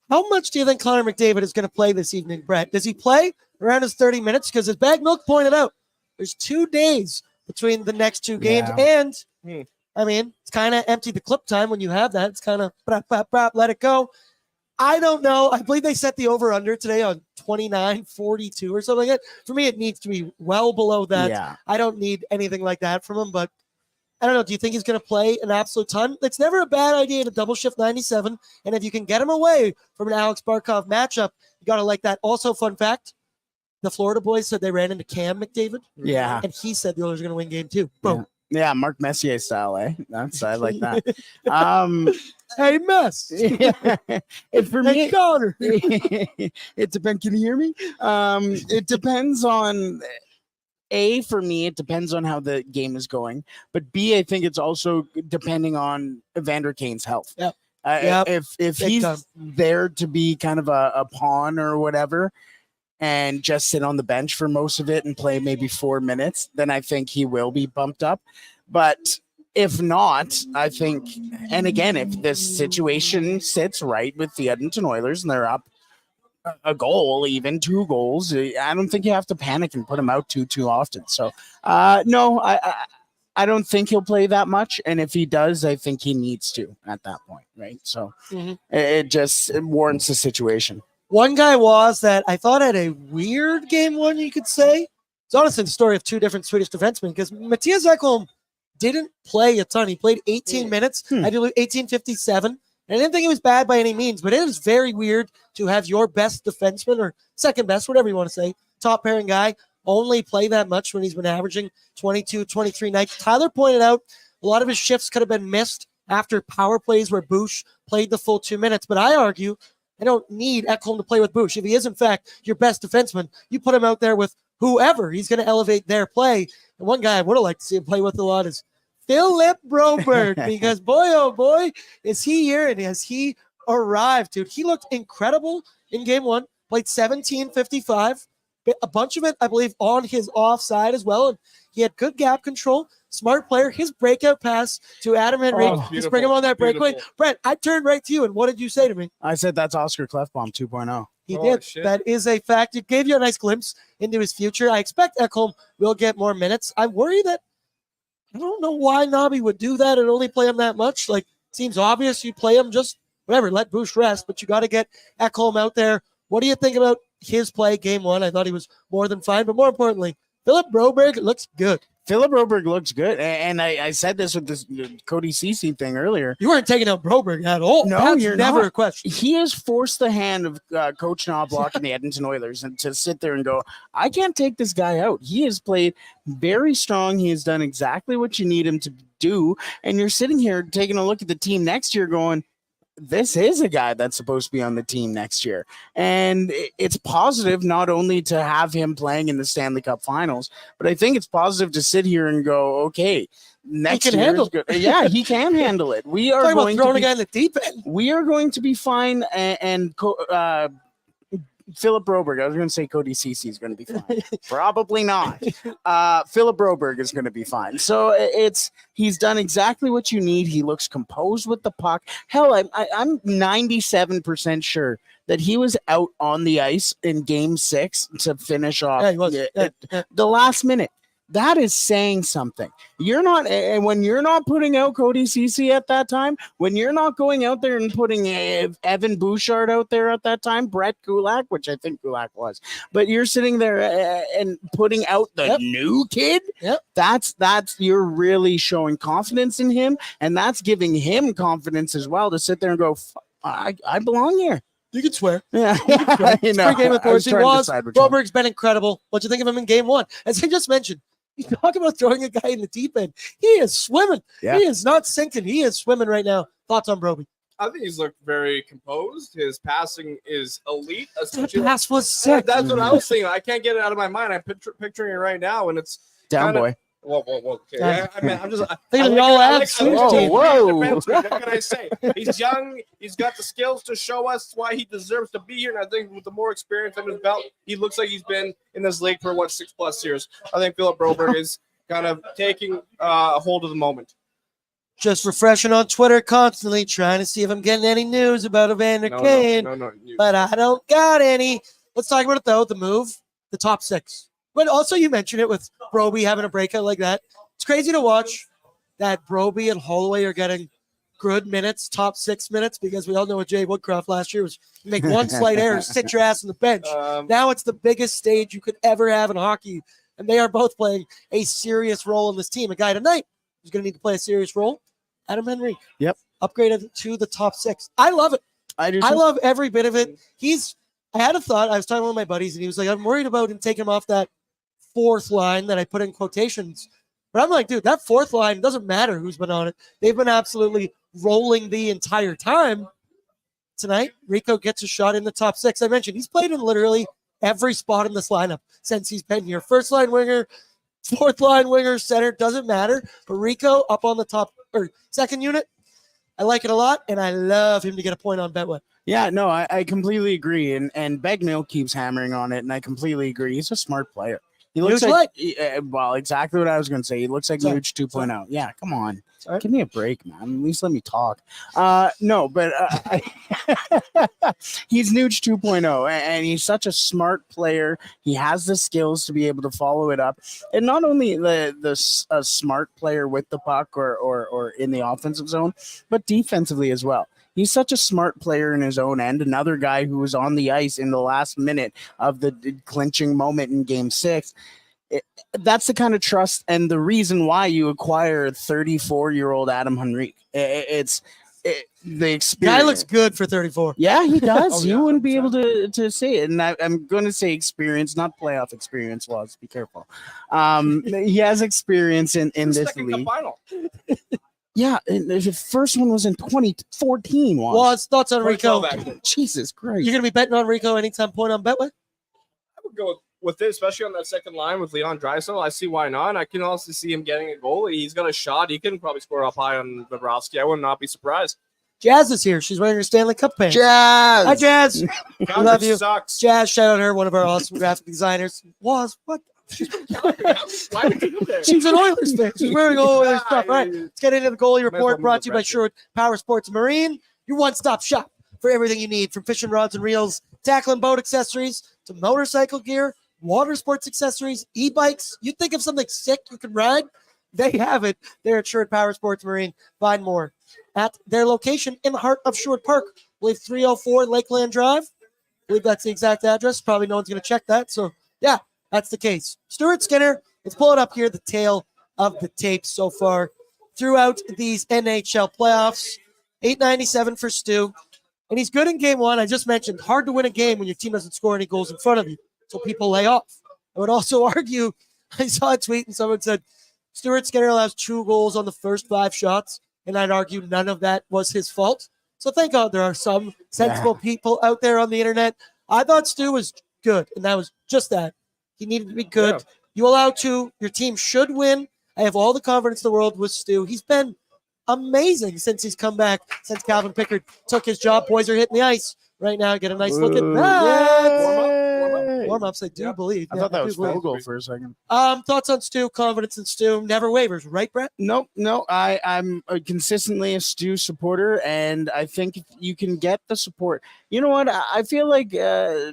How much do you think Connor McDavid is going to play this evening, Brett? Does he play around his 30 minutes? Because as Bag Milk pointed out, there's 2 days between the next two games. And, I mean, it's kind of empty the clip time when you have that. It's kind of let it go. I don't know. I believe they set the over-under today on 29-42 or something like that. For me, it needs to be well below that. Yeah. I don't need anything like that from him, but I don't know. Do you think he's going to play an absolute ton? It's never a bad idea to double shift 97. And if you can get him away from an Alex Barkov matchup, you got to like that. Also, fun fact, the Florida boys said they ran into Cam McDavid. Yeah. And he said the Oilers are going to win game two. Boom. Yeah, Mark Messier style, eh? I like that. Hey, Mess. For me, Connor. it depends. Can you hear me? It depends on... A, for me, it depends on how the game is going. But B, I think it's also depending on Evander Kane's health. Yep. If he's there to be kind of a pawn or whatever and just sit on the bench for most of it and play maybe 4 minutes, then I think he will be bumped up. But if not, I think, and again, if this situation sits right with the Edmonton Oilers and they're up a goal, even 2 goals, I don't think you have to panic and put him out too often. So, no, I don't think he'll play that much. And if he does, I think he needs to at that point, right? So it warrants the situation. One guy was that I thought had a weird game one, you could say. It's honestly the story of 2 different Swedish defensemen because Mattias Ekholm didn't play a ton. He played 18 minutes. I did 18:57. And I didn't think it was bad by any means, but it is very weird to have your best defenseman or second best, whatever you want to say, top pairing guy, only play that much when he's been averaging 22, 23 nights. Tyler pointed out a lot of his shifts could have been missed after power plays where Bush played the full 2 minutes. But I argue I don't need Ekholm to play with Bush. If he is, in fact, your best defenseman, you put him out there with whoever. He's going to elevate their play. And one guy I would have liked to see him play with a lot is Philip Broberg, because boy, oh boy, is he here and has he arrived, dude. He looked incredible in game one, played 17:55, a bunch of it, I believe, on his offside as well. And he had good gap control, smart player. His breakout pass to Adam Henry, just bring him on that breakaway. Brent, I turned right to you, and what did you say to me? I said that's Oscar Clefbaum 2.0. He did. Shit. That is a fact. It gave you a nice glimpse into his future. I expect Ekholm will get more minutes. I worry that I don't know why Nobby would do that and only play him that much. Like, seems obvious you play him just whatever, let Bush rest, but you got to get Ekholm out there. What do you think about his play game one? I thought he was more than fine, but more importantly, Philip Broberg looks good. Philip Broberg looks good. And I said this with this Cody Ceci thing earlier. You weren't taking out Broberg at all. No, That's you're never not. a question. He has forced the hand of Coach Knobloch and the Edmonton Oilers and to sit there and go, I can't take this guy out. He has played very strong. He has done exactly what you need him to do. And you're sitting here taking a look at the team next year going, this is a guy that's supposed to be on the team next year. And it's positive not only to have him playing in the Stanley Cup Finals, but I think it's positive to sit here and go, okay, next can year handle is good. Yeah, he can handle it. We are Talking about going throwing to a guy in the deep end. we are going to be fine. And Philip Broberg, I was going to say Cody Ceci is going to be fine. Probably not. Philip Broberg is going to be fine. So he's done exactly what you need. He looks composed with the puck. Hell, I'm 97% sure that he was out on the ice in Game 6 to finish off Yeah, he was. the last minute. That is saying something. You're not, and when you're not putting out Cody Ceci at that time, when you're not going out there and putting Evan Bouchard out there at that time, Brett Kulak, which I think Kulak was, but you're sitting there and putting out the new kid. Yep. That's you're really showing confidence in him, and that's giving him confidence as well to sit there and go, I belong here. You can swear. Yeah, It's pre-game with Bordsy. Woz, Broberg. Broberg's been incredible. What'd you think of him in Game 1? As I just mentioned, you talk about throwing a guy in the deep end. He is swimming. Yeah. He is not sinking. He is swimming right now. Thoughts on Broby? I think he's looked very composed. His passing is elite. That pass was sick. That's what I was thinking. I can't get it out of my mind. I'm picturing it right now, and it's Down kinda- boy. Whoa. Okay. Yeah. I mean, I'm just. Think of the all-out Whoa, whoa. What can I say? He's young. He's got the skills to show us why he deserves to be here. And I think with the more experience on his belt, he looks like he's been in this league for 6+ years. I think Philip Broberg is kind of taking a hold of the moment. Just refreshing on Twitter constantly, trying to see if I'm getting any news about Evander Kane. No. But I don't got any. Let's talk about it, though. The move, the top 6. But also you mentioned it with Broby having a breakout like that. It's crazy to watch that Broby and Holloway are getting good minutes, top 6 minutes, because we all know what Jay Woodcroft last year was. You make one slight error, sit your ass on the bench. Now it's the biggest stage you could ever have in hockey, and they are both playing a serious role in this team. A guy tonight who's going to need to play a serious role, Adam Henrique. Yep. Upgraded to the top 6. I love it. I love every bit of it. I had a thought. I was talking with my buddies, and he was like, I'm worried about him taking him off that 4th line that I put in quotations. But I'm like, dude, that 4th line doesn't matter who's been on it. They've been absolutely rolling the entire time. Tonight, Rico gets a shot in the top 6. I mentioned he's played in literally every spot in this lineup since he's been here. 1st line winger, 4th line winger, center, doesn't matter. But Rico up on the top or 2nd unit, I like it a lot, and I love him to get a point on Betway. Yeah, no, I completely agree. And Begmill keeps hammering on it, and I completely agree. He's a smart player. He looks like well, exactly what I was going to say. He looks like Nuge 2.0. Yeah, come on. Sorry. Give me a break, man. At least let me talk. No, but he's Nuge 2.0, and he's such a smart player. He has the skills to be able to follow it up. And not only a smart player with the puck or in the offensive zone, but defensively as well. He's such a smart player in his own end. Another guy who was on the ice in the last minute of the clinching moment in Game 6. That's the kind of trust and the reason why you acquire 34-year-old Adam Henrique. It's the experience. Guy looks good for 34. Yeah, he does. Oh, yeah, You wouldn't be able to say it. And I'm going to say experience, not playoff experience. Was be careful. He has experience in this league. Final. Yeah, and the first one was in 2014. Woz, thoughts on Rico? 2012, Jesus Christ. You're going to be betting on Rico anytime point on Betway? I would go with it, especially on that 2nd line with Leon Draisaitl. I see why not. I can also see him getting a goal. He's got a shot. He can probably score up high on Bobrovsky. I would not be surprised. Jazz is here. She's wearing her Stanley Cup pants. Jazz. Hi, Jazz. Calgary love you. Sucks. Jazz, shout out her, one of our awesome graphic designers. Woz, what? Why would you do that? She's an Oilers fan. She's wearing Oilers stuff. All right, Yeah. let's get into the goalie report well brought move to you the by record. Sherwood Power Sports Marine, your one-stop shop for everything you need, from fishing rods and reels, tackle and boat accessories, to motorcycle gear, water sports accessories, e-bikes. You think of something sick you can ride? They have it. They're at Sherwood Power Sports Marine. Find more at their location in the heart of Sherwood Park. I believe 304 Lakeland Drive. I believe that's the exact address. Probably no one's going to check that. So, yeah, that's the case. Stuart Skinner, let's pull it up here. The tale of the tape so far throughout these NHL playoffs. 897 for Stu. And he's good in game one. I just mentioned hard to win a game when your team doesn't score any goals in front of you. So people lay off. I would also argue, I saw a tweet and someone said, Stuart Skinner allows 2 goals on the first 5 shots. And I'd argue none of that was his fault. So thank God there are some sensible people out there on the internet. I thought Stu was good, and that was just that. He needed to be good. Yeah. You allow 2. Your team should win. I have all the confidence in the world with Stu. He's been amazing since he's come back, since Calvin Pickard took his job. Boys are hitting the ice right now. Get a nice look at that. Warm-ups, I do believe. I thought that was believe. field goal for a second. Thoughts on Stu, confidence in Stu, never wavers, right, Brett? No. I'm consistently a Stu supporter, and I think if you can get the support. You know what? I feel like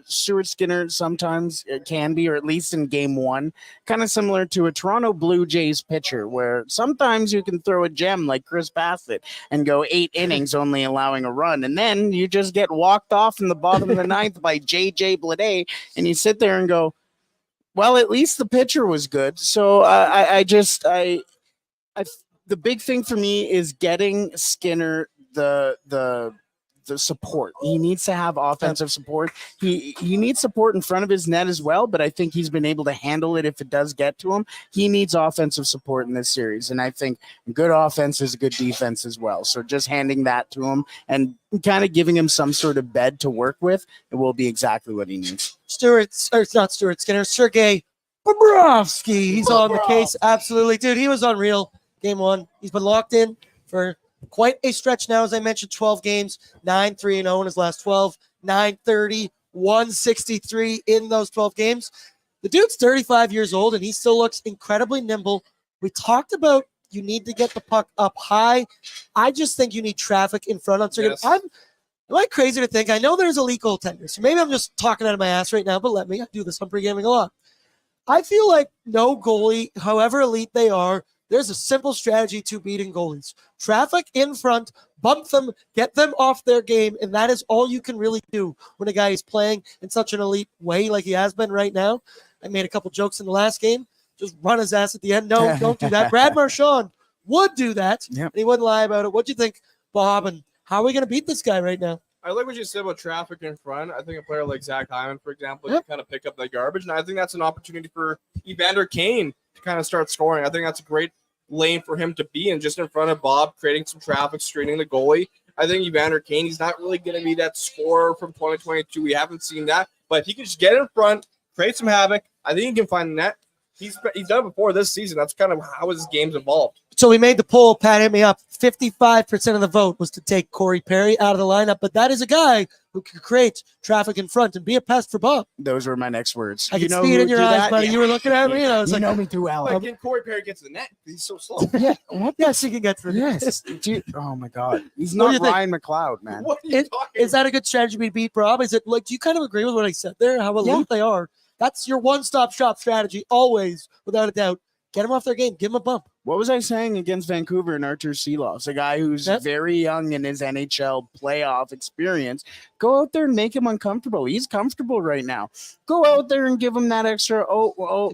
Stuart Skinner sometimes can be, or at least in game one, kind of similar to a Toronto Blue Jays pitcher, where sometimes you can throw a gem like Chris Bassett and go 8 innings only allowing a run, and then you just get walked off in the bottom of the ninth by J.J. Bleday, and you sit there and go, well, at least the pitcher was good. So the big thing for me is getting Skinner the support. He needs to have offensive support. He needs support in front of his net as well, but I think he's been able to handle it if it does get to him. He needs offensive support in this series, and I think good offense is good defense as well. So just handing that to him and kind of giving him some sort of bed to work with, it will be exactly what he needs. Not Stuart Skinner, Sergei Bobrovsky. He's on the case. Absolutely. Dude, he was unreal game one. He's been locked in for quite a stretch now, as I mentioned, 12 games, 9-3-0 in his last 12, 930, 163 in those 12 games. The dude's 35 years old, and he still looks incredibly nimble. We talked about you need to get the puck up high. I just think you need traffic in front on Sergei. Yes. Am I crazy to think? I know there's elite goaltenders, so maybe I'm just talking out of my ass right now, but let me. I do this on Pregaming a lot. I feel like no goalie, however elite they are, there's a simple strategy to beating goalies. Traffic in front, bump them, get them off their game, and that is all you can really do when a guy is playing in such an elite way like he has been right now. I made a couple jokes in the last game. Just run his ass at the end. No, don't do that. Brad Marchand would do that, and he wouldn't lie about it. What'd you think, Bob, and how are we going to beat this guy right now? I like what you said about traffic in front. I think a player like Zach Hyman, for example, can kind of pick up that garbage, and I think that's an opportunity for Evander Kane to kind of start scoring. I think that's a great lane for him to be in, just in front of Bob, creating some traffic, screening the goalie. I think Evander Kane, he's not really going to be that scorer from 2022. We haven't seen that, but if he can just get in front, create some havoc, I think he can find the net. He's done it before this season. That's kind of how his game's evolved. So we made the poll. Pat hit me up. 55% of the vote was to take Corey Perry out of the lineup, but that is a guy who can create traffic in front and be a pest for Bob. Those were my next words. I can see it in your eyes, buddy. You were looking at me, and I was like, know me through Alex. Like, can Corey Perry get to the net? He's so slow. Yeah, yes, he can get to the net. Yes. Dude, oh my God. He's What do not you think? Ryan McLeod, man. What are you talking Is that a good strategy to beat Bob? Is it like, do you kind of agree with what I said there? How elite they are? That's your one-stop shop strategy, always, without a doubt. Get him off their game. Give him a bump. What was I saying against Vancouver and Artur Seeloff's, a guy who's very young in his NHL playoff experience? Go out there and make him uncomfortable. He's comfortable right now. Go out there and give him that extra.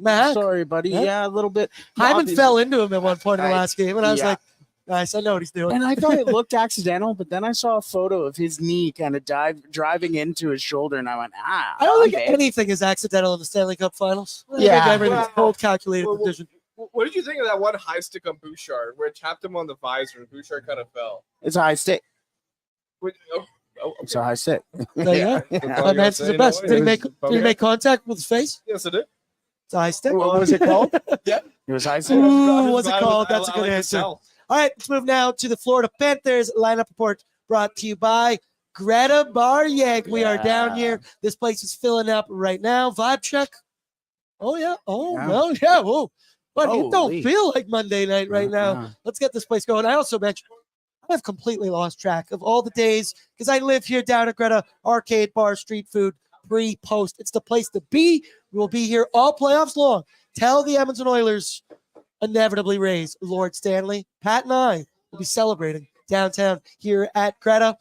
Mac. Sorry, buddy. Yeah, a little bit. Hyman fell into him at one point in the last game, and I was yeah. like, nice, I know what he's doing. And I thought it looked accidental, but then I saw a photo of his knee kind of driving into his shoulder, and I went, I don't think anything is accidental in the Stanley Cup Finals. I think Yeah. everything's cold, calculated decision. What did you think of that one high stick on Bouchard where it tapped him on the visor and Bouchard kind of fell? It's a high stick. Okay. It's a high stick. There you go. My man's the best. Did he make contact with his face? Yes, it did. It's a high stick. What was it called? Yeah. It was high stick. Ooh, what's it called? That's a good answer. All right, let's move now to the Florida Panthers lineup report brought to you by Greta Baryeg. We are down here. This place is filling up right now. Vibe check. Oh, yeah. Oh, no. Yeah. Whoa. But it don't feel like Monday night right now. Let's get this place going. I also mentioned I've completely lost track of all the days because I live here down at Greta. Arcade bar, street food, pre-post. It's the place to be. We will be here all playoffs long. Tell the Edmonton Oilers inevitably raise Lord Stanley. Pat and I will be celebrating downtown here at Greta.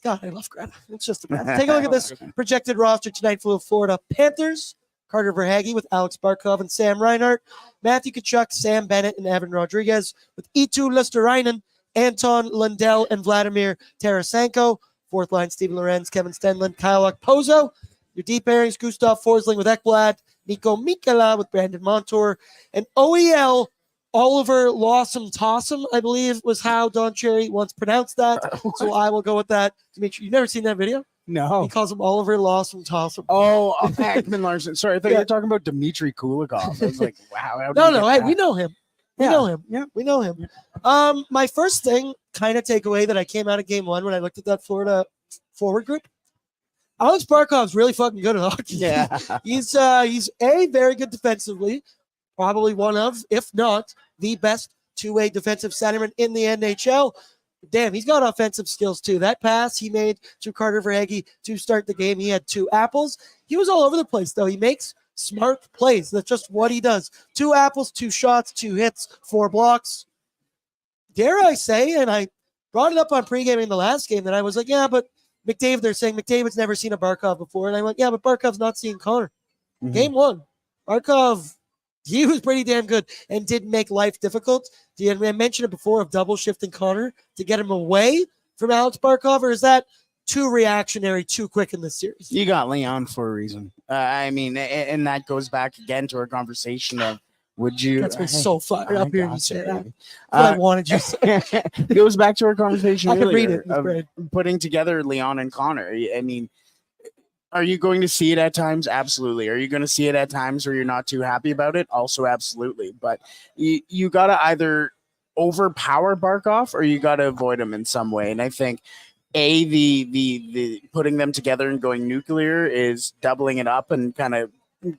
God, I love Greta. It's just the best. Take a look at this projected roster tonight for the Florida Panthers. Carter Verhaeghe with Alex Barkov and Sam Reinhart. Matthew Tkachuk, Sam Bennett, and Evan Rodriguez with Eetu Luosterainen, Anton Lundell, and Vladimir Tarasenko. Fourth line, Steven Lorenz, Kevin Stenlund, Kyle Okposo. Your deep pairings, Gustav Forsling with Ekblad, Nico Mikala with Brandon Montour, and OEL Oliver Lawson Tossum, I believe was how Don Cherry once pronounced that. So I will go with that. Dimitri, you've never seen that video? No. He calls him Oliver Lawson Tossum. Oh, Ekman Larson. Sorry, I thought you Yeah. were talking about Dmitry Kulikov. I was like, wow. how did No, you no, get hey, that? we know him. We Yeah. know him. Yeah. We know him. My first thing, kind of takeaway that I came out of game one when I looked at that Florida forward group, Alex Barkov's really fucking good at hockey. Yeah. He's very good defensively, probably one of, if not the best two-way defensive centerman in the NHL. Damn, he's got offensive skills too. That pass he made to Carter Verhaeghe to start the game, he had 2 apples. He was all over the place though. He makes smart plays. That's just what he does. 2 apples, 2 shots, 2 hits, 4 blocks. Dare I say, and I brought it up on pregaming the last game, that I was like, yeah, but McDavid, they're saying McDavid's never seen a Barkov before. And I went, yeah, but Barkov's not seen Connor. Mhm. Game 1, Barkov, he was pretty damn good and did make life difficult. I mentioned it before of double shifting Connor to get him away from Alex Barkov, or is that too reactionary, too quick in this series? You got Leon for a reason. I mean, and that goes back again to our conversation of would you? That's me so fired up here. You got say you, that. baby. What I wanted you to say. It goes back to our conversation I can read earlier it in his of brain. putting together Leon and Connor. I mean, are you going to see it at times? Absolutely. Are you going to see it at times where you're not too happy about it? Also, absolutely. But you got to either overpower Barkov or you got to avoid him in some way. And I think the putting them together and going nuclear is doubling it up and kind of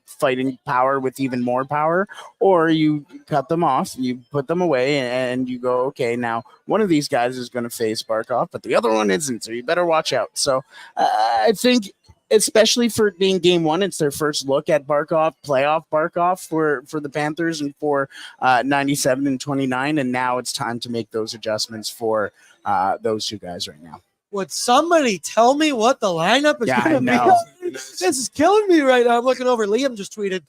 fighting power with even more power, or you cut them off, you put them away, and you go, okay, now one of these guys is going to face Barkov, but the other one isn't, so you better watch out. So I think, especially for it being game 1, it's their first look at Barkov, playoff Barkov for the Panthers and for 97 and 29, and now it's time to make those adjustments for those 2 guys right now. Would somebody tell me what the lineup is Yeah, I going to know. be? This is killing me right now. I'm looking over. Liam just tweeted,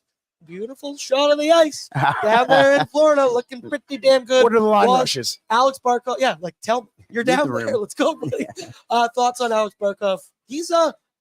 beautiful shot of the ice down there in Florida, looking pretty damn good. What are the line Well, rushes? Alex Barkov, yeah, like tell me. You're Read down the there. room. Let's go, buddy. Thoughts on Alex Barkov? He's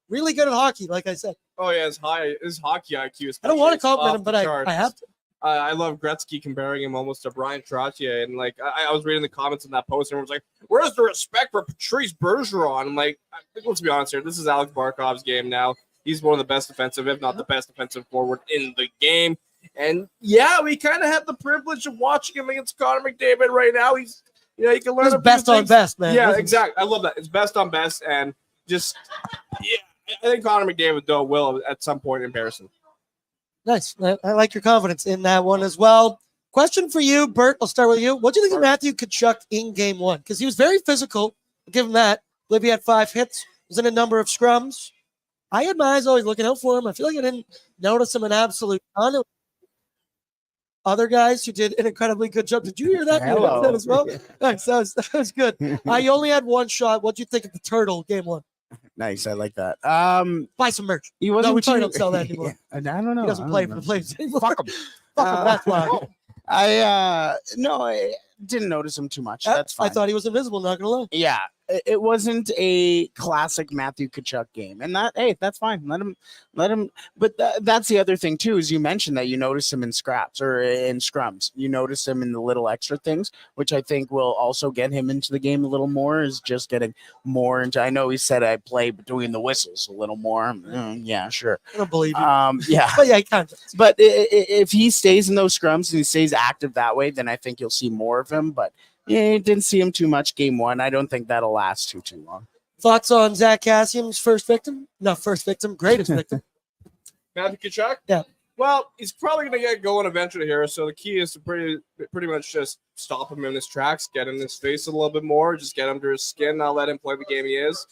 really good at hockey, like I said. Oh yeah, his hockey IQ is. I don't want to is compliment off him, but the I charts. have to. I love Gretzky comparing him almost to Brian Trottier, and like I was reading the comments in that post, and everyone's like, "Where's the respect for Patrice Bergeron?" I'm like, let's be honest here. This is Alex Barkov's game now. He's one of the best defensive, if not the best defensive forward in the game. And yeah, we kind of have the privilege of watching him against Connor McDavid right now. He's, you can learn It's a few best on things. best, man. Yeah, Listen, exactly. I love that. It's best on best, and just I think Connor McDavid though will at some point embarrass him. Nice. I like your confidence in that one as well. Question for you, Bert. I'll start with you. What do you think of Matthew Tkachuk in game 1? Because he was very physical. I'll give him that. I believe he had 5 hits. Was in a number of scrums. I had my eyes always looking out for him. I feel like I didn't notice him an absolute ton of other guys who did an incredibly good job. Did you hear that? Hello. You heard that as well? Nice. That was good. You only had 1 shot. What do you think of the turtle game 1? Nice, I like that. Buy some merch. He wasn't No, we probably too- don't sell that anymore. Yeah, I don't know. He doesn't I play don't for the know. Flames anymore. Fuck him. Fuck him. That's why. I didn't notice him too much. That's fine. I thought he was invisible, not gonna lie. Yeah, it wasn't a classic Matthew Tkachuk game, and that's fine. Let him. But that's the other thing too, is you mentioned that you notice him in scraps or in scrums. You notice him in the little extra things, which I think will also get him into the game a little more. Is just getting more into. I know he said I play between the whistles a little more. Yeah, sure. I don't believe you. Yeah. But yeah, he kind of. But if he stays in those scrums and he stays active that way, then I think you'll see more of him. But yeah, didn't see him too much game 1. I don't think that'll last too long. Thoughts on Zach Kassian's first victim? Not first victim, greatest victim. Matthew Tkachuk? Yeah. Well, he's probably going to get going eventually here, so the key is to pretty much just stop him in his tracks, get in his face a little bit more, just get under his skin, not let him play the game he is.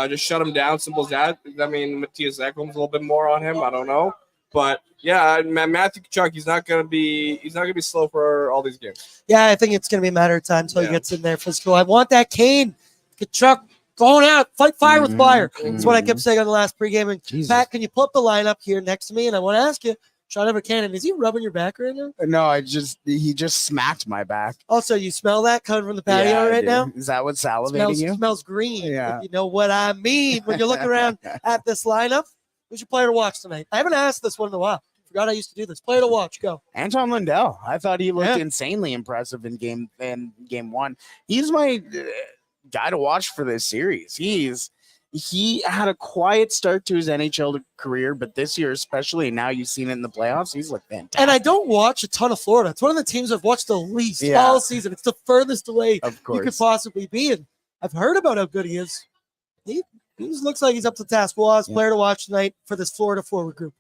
Just shut him down, simple as that. I mean, Matthias Ekholm's a little bit more on him, I don't know. But yeah, Matthew Tkachuk, he's not gonna be slow for all these games. Yeah, I think it's going to be a matter of time until he Yeah. gets in there physical. I want that Kane. Tkachuk going out, fight fire with fire. Mhm. That's what I kept saying on the last pregame. And Jesus. Pat, can you pull up the lineup here next to me? And I want to ask you, Sean Buchanan, is he rubbing your back right now? No, he just smacked my back. Also, you smell that coming from the patio Yeah, I right do. now? Is that what's salivating you? Smells green. Yeah. If you know what I mean. When you look around at this lineup, who's your player to watch tonight? I haven't asked this one in a while. Forgot I used to do this. Player to watch, go. Anton Lundell. I thought he looked Yeah. insanely impressive in game one. He's my guy to watch for this series. He had a quiet start to his NHL career, but this year especially, now you've seen it in the playoffs, he's looked fantastic. And I don't watch a ton of Florida. It's one of the teams I've watched the least all season. It's the furthest away Of you course. could possibly be. And I've heard about how good he is. He just looks like he's up to the task. Well, as player to watch tonight for this Florida forward group.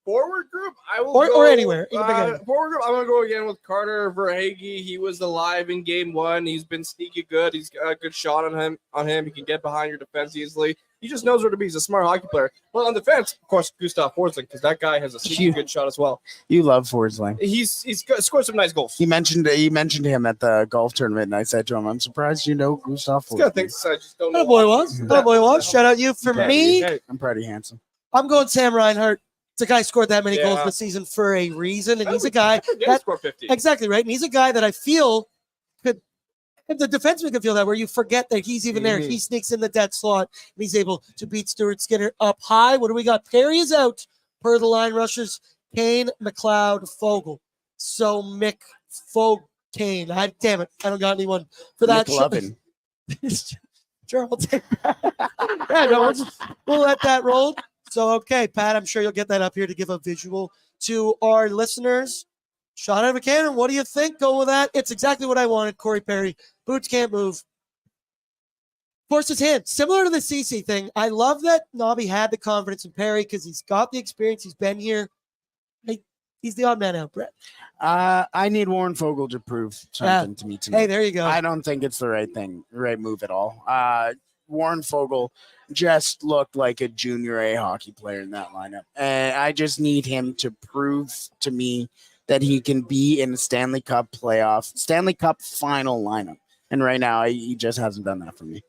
Forward group, I will Or go, anywhere. You can pick anyone. Forward group, I'm going to go again with Carter Verhaeghe. He was alive in game one. He's been sneaky good. He's got a good shot on him. He can get behind your defense easily. He just knows where to be. He's a smart hockey player. Well, on defense, of course, Gustav Forsling, because that guy has a sneaky good shot as well. You love Forsling. He's scored some nice goals. He mentioned him at the golf tournament, and I said to him, "I'm surprised you know Gustav He's got Forsling." things I just don't know. That boy was. That boy was. Shout out you. For me, I'm pretty handsome. I'm going Sam Reinhart. It's a guy who scored that many goals Yeah. this season for a reason, and he's a guy He that scored 50. exactly right. And he's a guy that I feel could. If the defenseman can feel that, where you forget that he's even there. Mhm. He sneaks in the dead slot, and he's able to beat Stuart Skinner up high. What do we got? Perry is out per the line rushers. Kane, McLeod, Fogle. So Mick, Kane. Damn it, I don't got anyone for that. McLovin. Sure, I'll take that. Yeah, no, we'll let that roll. So, okay, Pat, I'm sure you'll get that up here to give a visual to our listeners. Sean Buchanan, what do you think? Go with that. It's exactly what I wanted. Corey Perry, boots can't move. Forced his hand. Similar to the CC thing, I love that Nobby had the confidence in Perry because he's got the experience. He's been here. He's the odd man out, Brett. I need Warren Fogle to prove something to me tonight. Hey, there you go. I don't think it's the right move at all. Warren Fogle just looked like a junior A hockey player in that lineup. And I just need him to prove to me that he can be in a Stanley Cup final lineup. And right now, he just hasn't done that for me.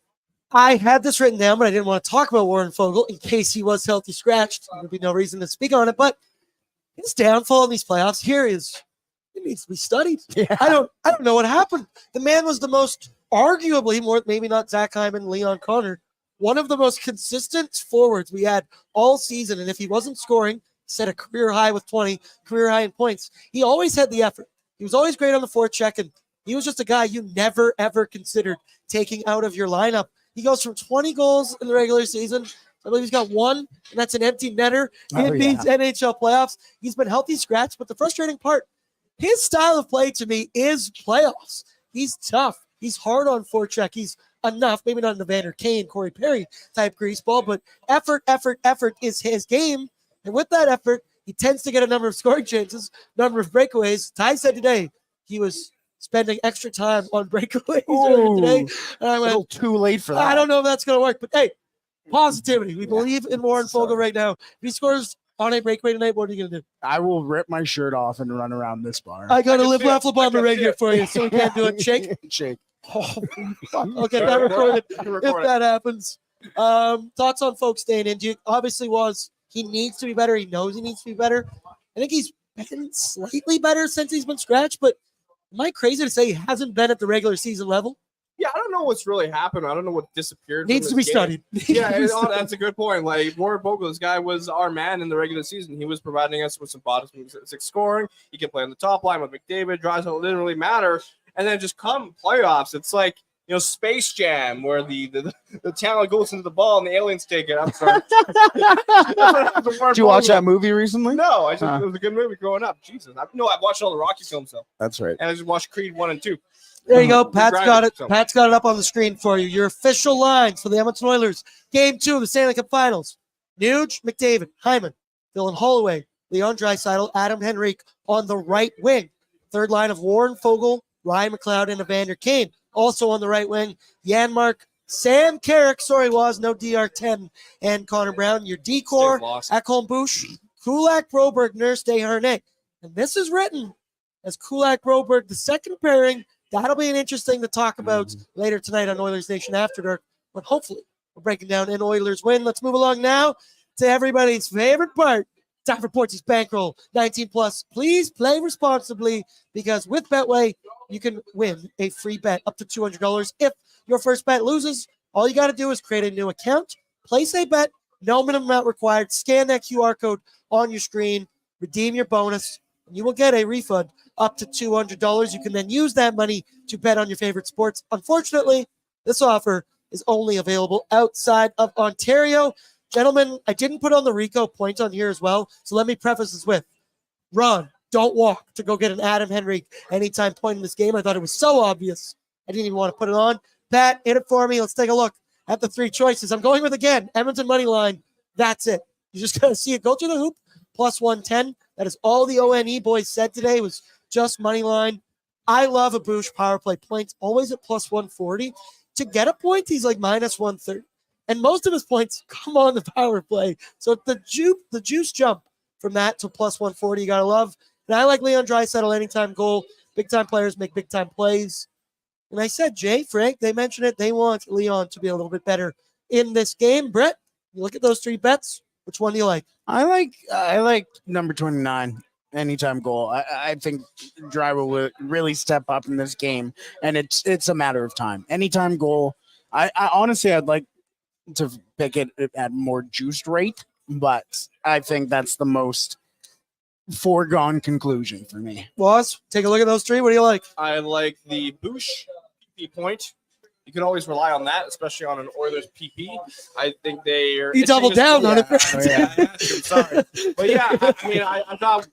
I had this written down, but I didn't want to talk about Warren Fogle in case he was healthy scratched. There'd be no reason to speak on it. But his downfall in these playoffs here it needs to be studied. Yeah. I don't know what happened. The man was the most arguably more, maybe not Zach Hyman, Leon Connor, one of the most consistent forwards we had all season. And if he wasn't scoring, set a career high with 20, career high in points. He always had the effort. He was always great on the forecheck, and he was just a guy you never, ever considered taking out of your lineup. He goes from 20 goals in the regular season. I believe he's got one, and that's an empty netter in these NHL playoffs. He's been healthy scratch, but the frustrating part, his style of play to me is playoffs. He's tough. He's hard on forecheck. He's enough, maybe not in the Vander Kane, Corey Perry type grease ball, but effort is his game. And with that effort, he tends to get a number of scoring chances, number of breakaways. Ty said today he was spending extra time on breakaways earlier today. And I went, a little too late for that. I don't know if that's going to work, but hey, positivity. We believe in Warren Fogle right now. If he scores on a breakaway tonight, what are you going to do? I will rip my shirt off and run around this bar. I got a can live see it. raffle bomber I can right see here it. for you, so we can't do it. Shake. Shake. Oh, fuck. I'll get that recorded if that happens. Thoughts on folks staying in? Obviously he needs to be better. He knows he needs to be better. I think he's been slightly better since he's been scratched, but am I crazy to say he hasn't been at the regular season level? Yeah, I don't know what's really happened. I don't know what disappeared. Needs to from be his game. studied. Yeah, that's a good point. Like Warren Fogle, this guy was our man in the regular season. He was providing us with some bottom six scoring. He can play on the top line with McDavid. Drives, it didn't really matter. And then just come playoffs, it's like Space Jam, where the talent goes into the ball and the aliens take it. I'm sorry. Did you watch that movie recently? No, it was a good movie growing up. Jesus, I've watched all the Rocky films though, That's right. and I just watched Creed 1 and 2. There you go. Pat's got it. So- Pat's got it up on the screen for you. Your official lines for the Edmonton Oilers. Game 2 of the Stanley Cup Finals. Nuge, McDavid, Hyman, Dylan Holloway, Leon Draisaitl, Adam Henrique on the right wing. Third line of Warren Fogle, Ryan McLeod, and Evander Kane. Also on the right wing, Janmark, Sam Carrick, Woz, no DR10, and Connor Brown. Your decor, Ekholm Bush, Kulak Broberg, Nurse Desharnais. And this is written as Kulak Broberg, the second pairing. That'll be an interesting to talk about later tonight on Oilersnation After Dark. But hopefully We're breaking down an Oilers win. Let's move along now to everybody's favorite part. Time for Portsy's bankroll. 19 plus. Please play responsibly because with Betway, you can win a free bet up to $200. If your first bet loses, all you got to do is create a new account, place a bet, no minimum amount required, scan that QR code on your screen, redeem your bonus, and you will get a refund up to $200. You can then use that money to bet on your favorite sports. Unfortunately, this offer is only available outside of Ontario. Gentlemen, I didn't put on the Rico point on here as well, so let me preface this with, run, don't walk to go get an Adam Henrique anytime point in this game. I thought it was so obvious. I didn't even want to put it on. Pat, hit it for me. Let's take a look at the three choices. I'm going with, again, Edmonton money line. That's it. You just got to see it. Go to the hoop, plus 110. That is all the ONE boys said today was just money line. I love a Boosh power play points, always at plus 140. To get a point, he's like minus 130. And most of his points come on the power play. So the juice jump from that to plus 140, you got to love. And I like Leon Draisaitl anytime goal. Big-time players make big-time plays. And I said, Jay, Frank, they mentioned it. They want Leon to be a little bit better in this game. Brett, you look at those three bets. Which one do you like? I like number 29, anytime goal. I think Dry will really step up in this game, and it's a matter of time. Anytime goal. I honestly, I'd like to pick it at more juiced rate, but I think that's the most foregone conclusion for me. Woz, take a look at those three. What do you like? I like the Boosh PP point. You can always rely on that, especially on an Oilers PP. I think they are. You doubled down on it. Oh, yeah. I'm sorry, but yeah, I mean, I'm not.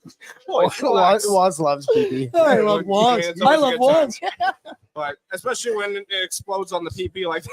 Woz loves PP. I love Woz. It's I always a love good Woz. But especially when it explodes on the PP like that.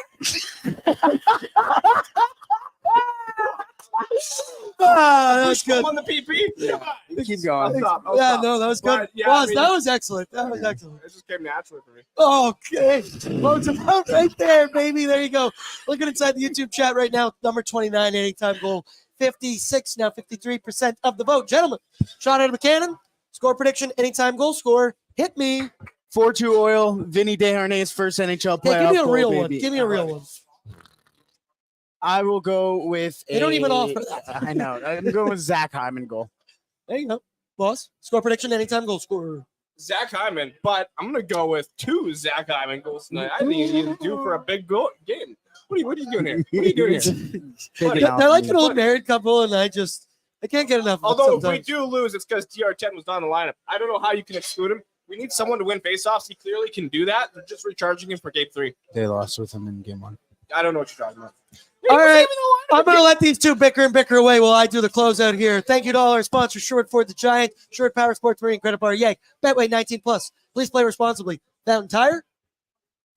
That's good. On the PP. Come on. Keep going. I'll Yeah, stop. no, that was good. But, yeah, Woz, I mean, that was excellent. That was excellent. It just came naturally for me. Okay. Well, it's about right there, baby. There you go. Looking inside the YouTube chat right now, number 29, anytime goal. 56, now 53% of the vote. Gentlemen, shot out of a cannon. Score prediction, anytime goal score. Hit me. 4-2 Oil, Vinny Desharnais' first NHL playoff Hey, give me a goal, real one. baby. Give me a real one. I will go with They don't even offer that. I know. I'm going with Zach Hyman goal. There you go. Boss, score prediction, anytime goal scorer. Zach Hyman, but I'm gonna go with 2 Zach Hyman goals tonight. I think he's due for a big goal game. What are you doing here? What are you doing here? They're like an old married couple, and I can't get enough of it Although if we sometimes. do lose, it's because DR10 was not in the lineup. I don't know how you can exclude him. We need someone to win faceoffs. He clearly can do that. They're just recharging him for game 3. They lost with him in game 1. I don't know what you're talking about. All right, I'm going to let these two bicker and bicker away while I do the closeout here. Thank you to all our sponsors, Short Ford the Giant, Short Power Sports Marine Credit Bar, Yank, Betway 19+. Please play responsibly. Fountain Tire,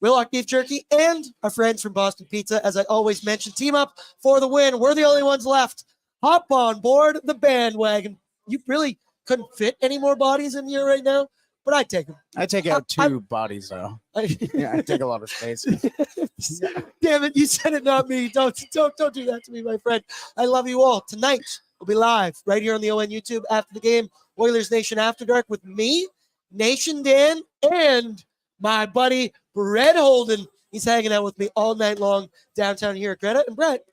Willock Beef Jerky, and our friends from Boston Pizza. As I always mention, team up for the win. We're the only ones left. Hop on board the bandwagon. You really couldn't fit any more bodies in here right now, but I'd take them. I take out 2 bodies, though. Yeah, I take a lot of space. Damn it, you said it, not me. Don't do that to me, my friend. I love you all. Tonight, we'll be live right here on the ON YouTube after the game. Oilersnation After Dark with me, Nation Dan, and my buddy Brett Holden. He's hanging out with me all night long downtown here at Greta. And Brett,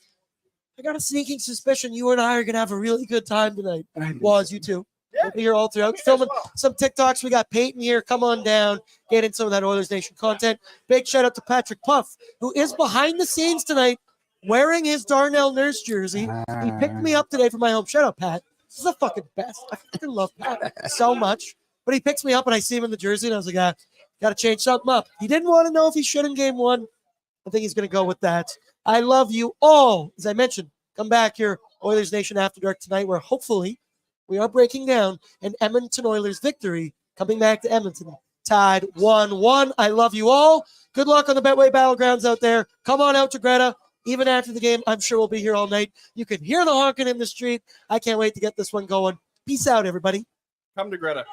I got a sneaking suspicion you and I are going to have a really good time tonight. Woz, you too. We'll be here all throughout. Filming some TikToks. We got Peyton here. Come on down. Get in some of that Oilers Nation content. Big shout out to Patrick Puff, who is behind the scenes tonight wearing his Darnell Nurse jersey. He picked me up today for my home. Shout out, Pat. This is the fucking best. I fucking love Pat so much. But he picks me up and I see him in the jersey and I was like, got to change something up. He didn't want to know if he should in game 1. I think he's going to go with that. I love you all. As I mentioned, come back here, Oilers Nation After Dark tonight, where hopefully we are breaking down an Edmonton Oilers victory coming back to Edmonton. Tied 1-1. I love you all. Good luck on the Betway Battlegrounds out there. Come on out to Greta. Even after the game, I'm sure we'll be here all night. You can hear the honking in the street. I can't wait to get this one going. Peace out, everybody. Come to Greta.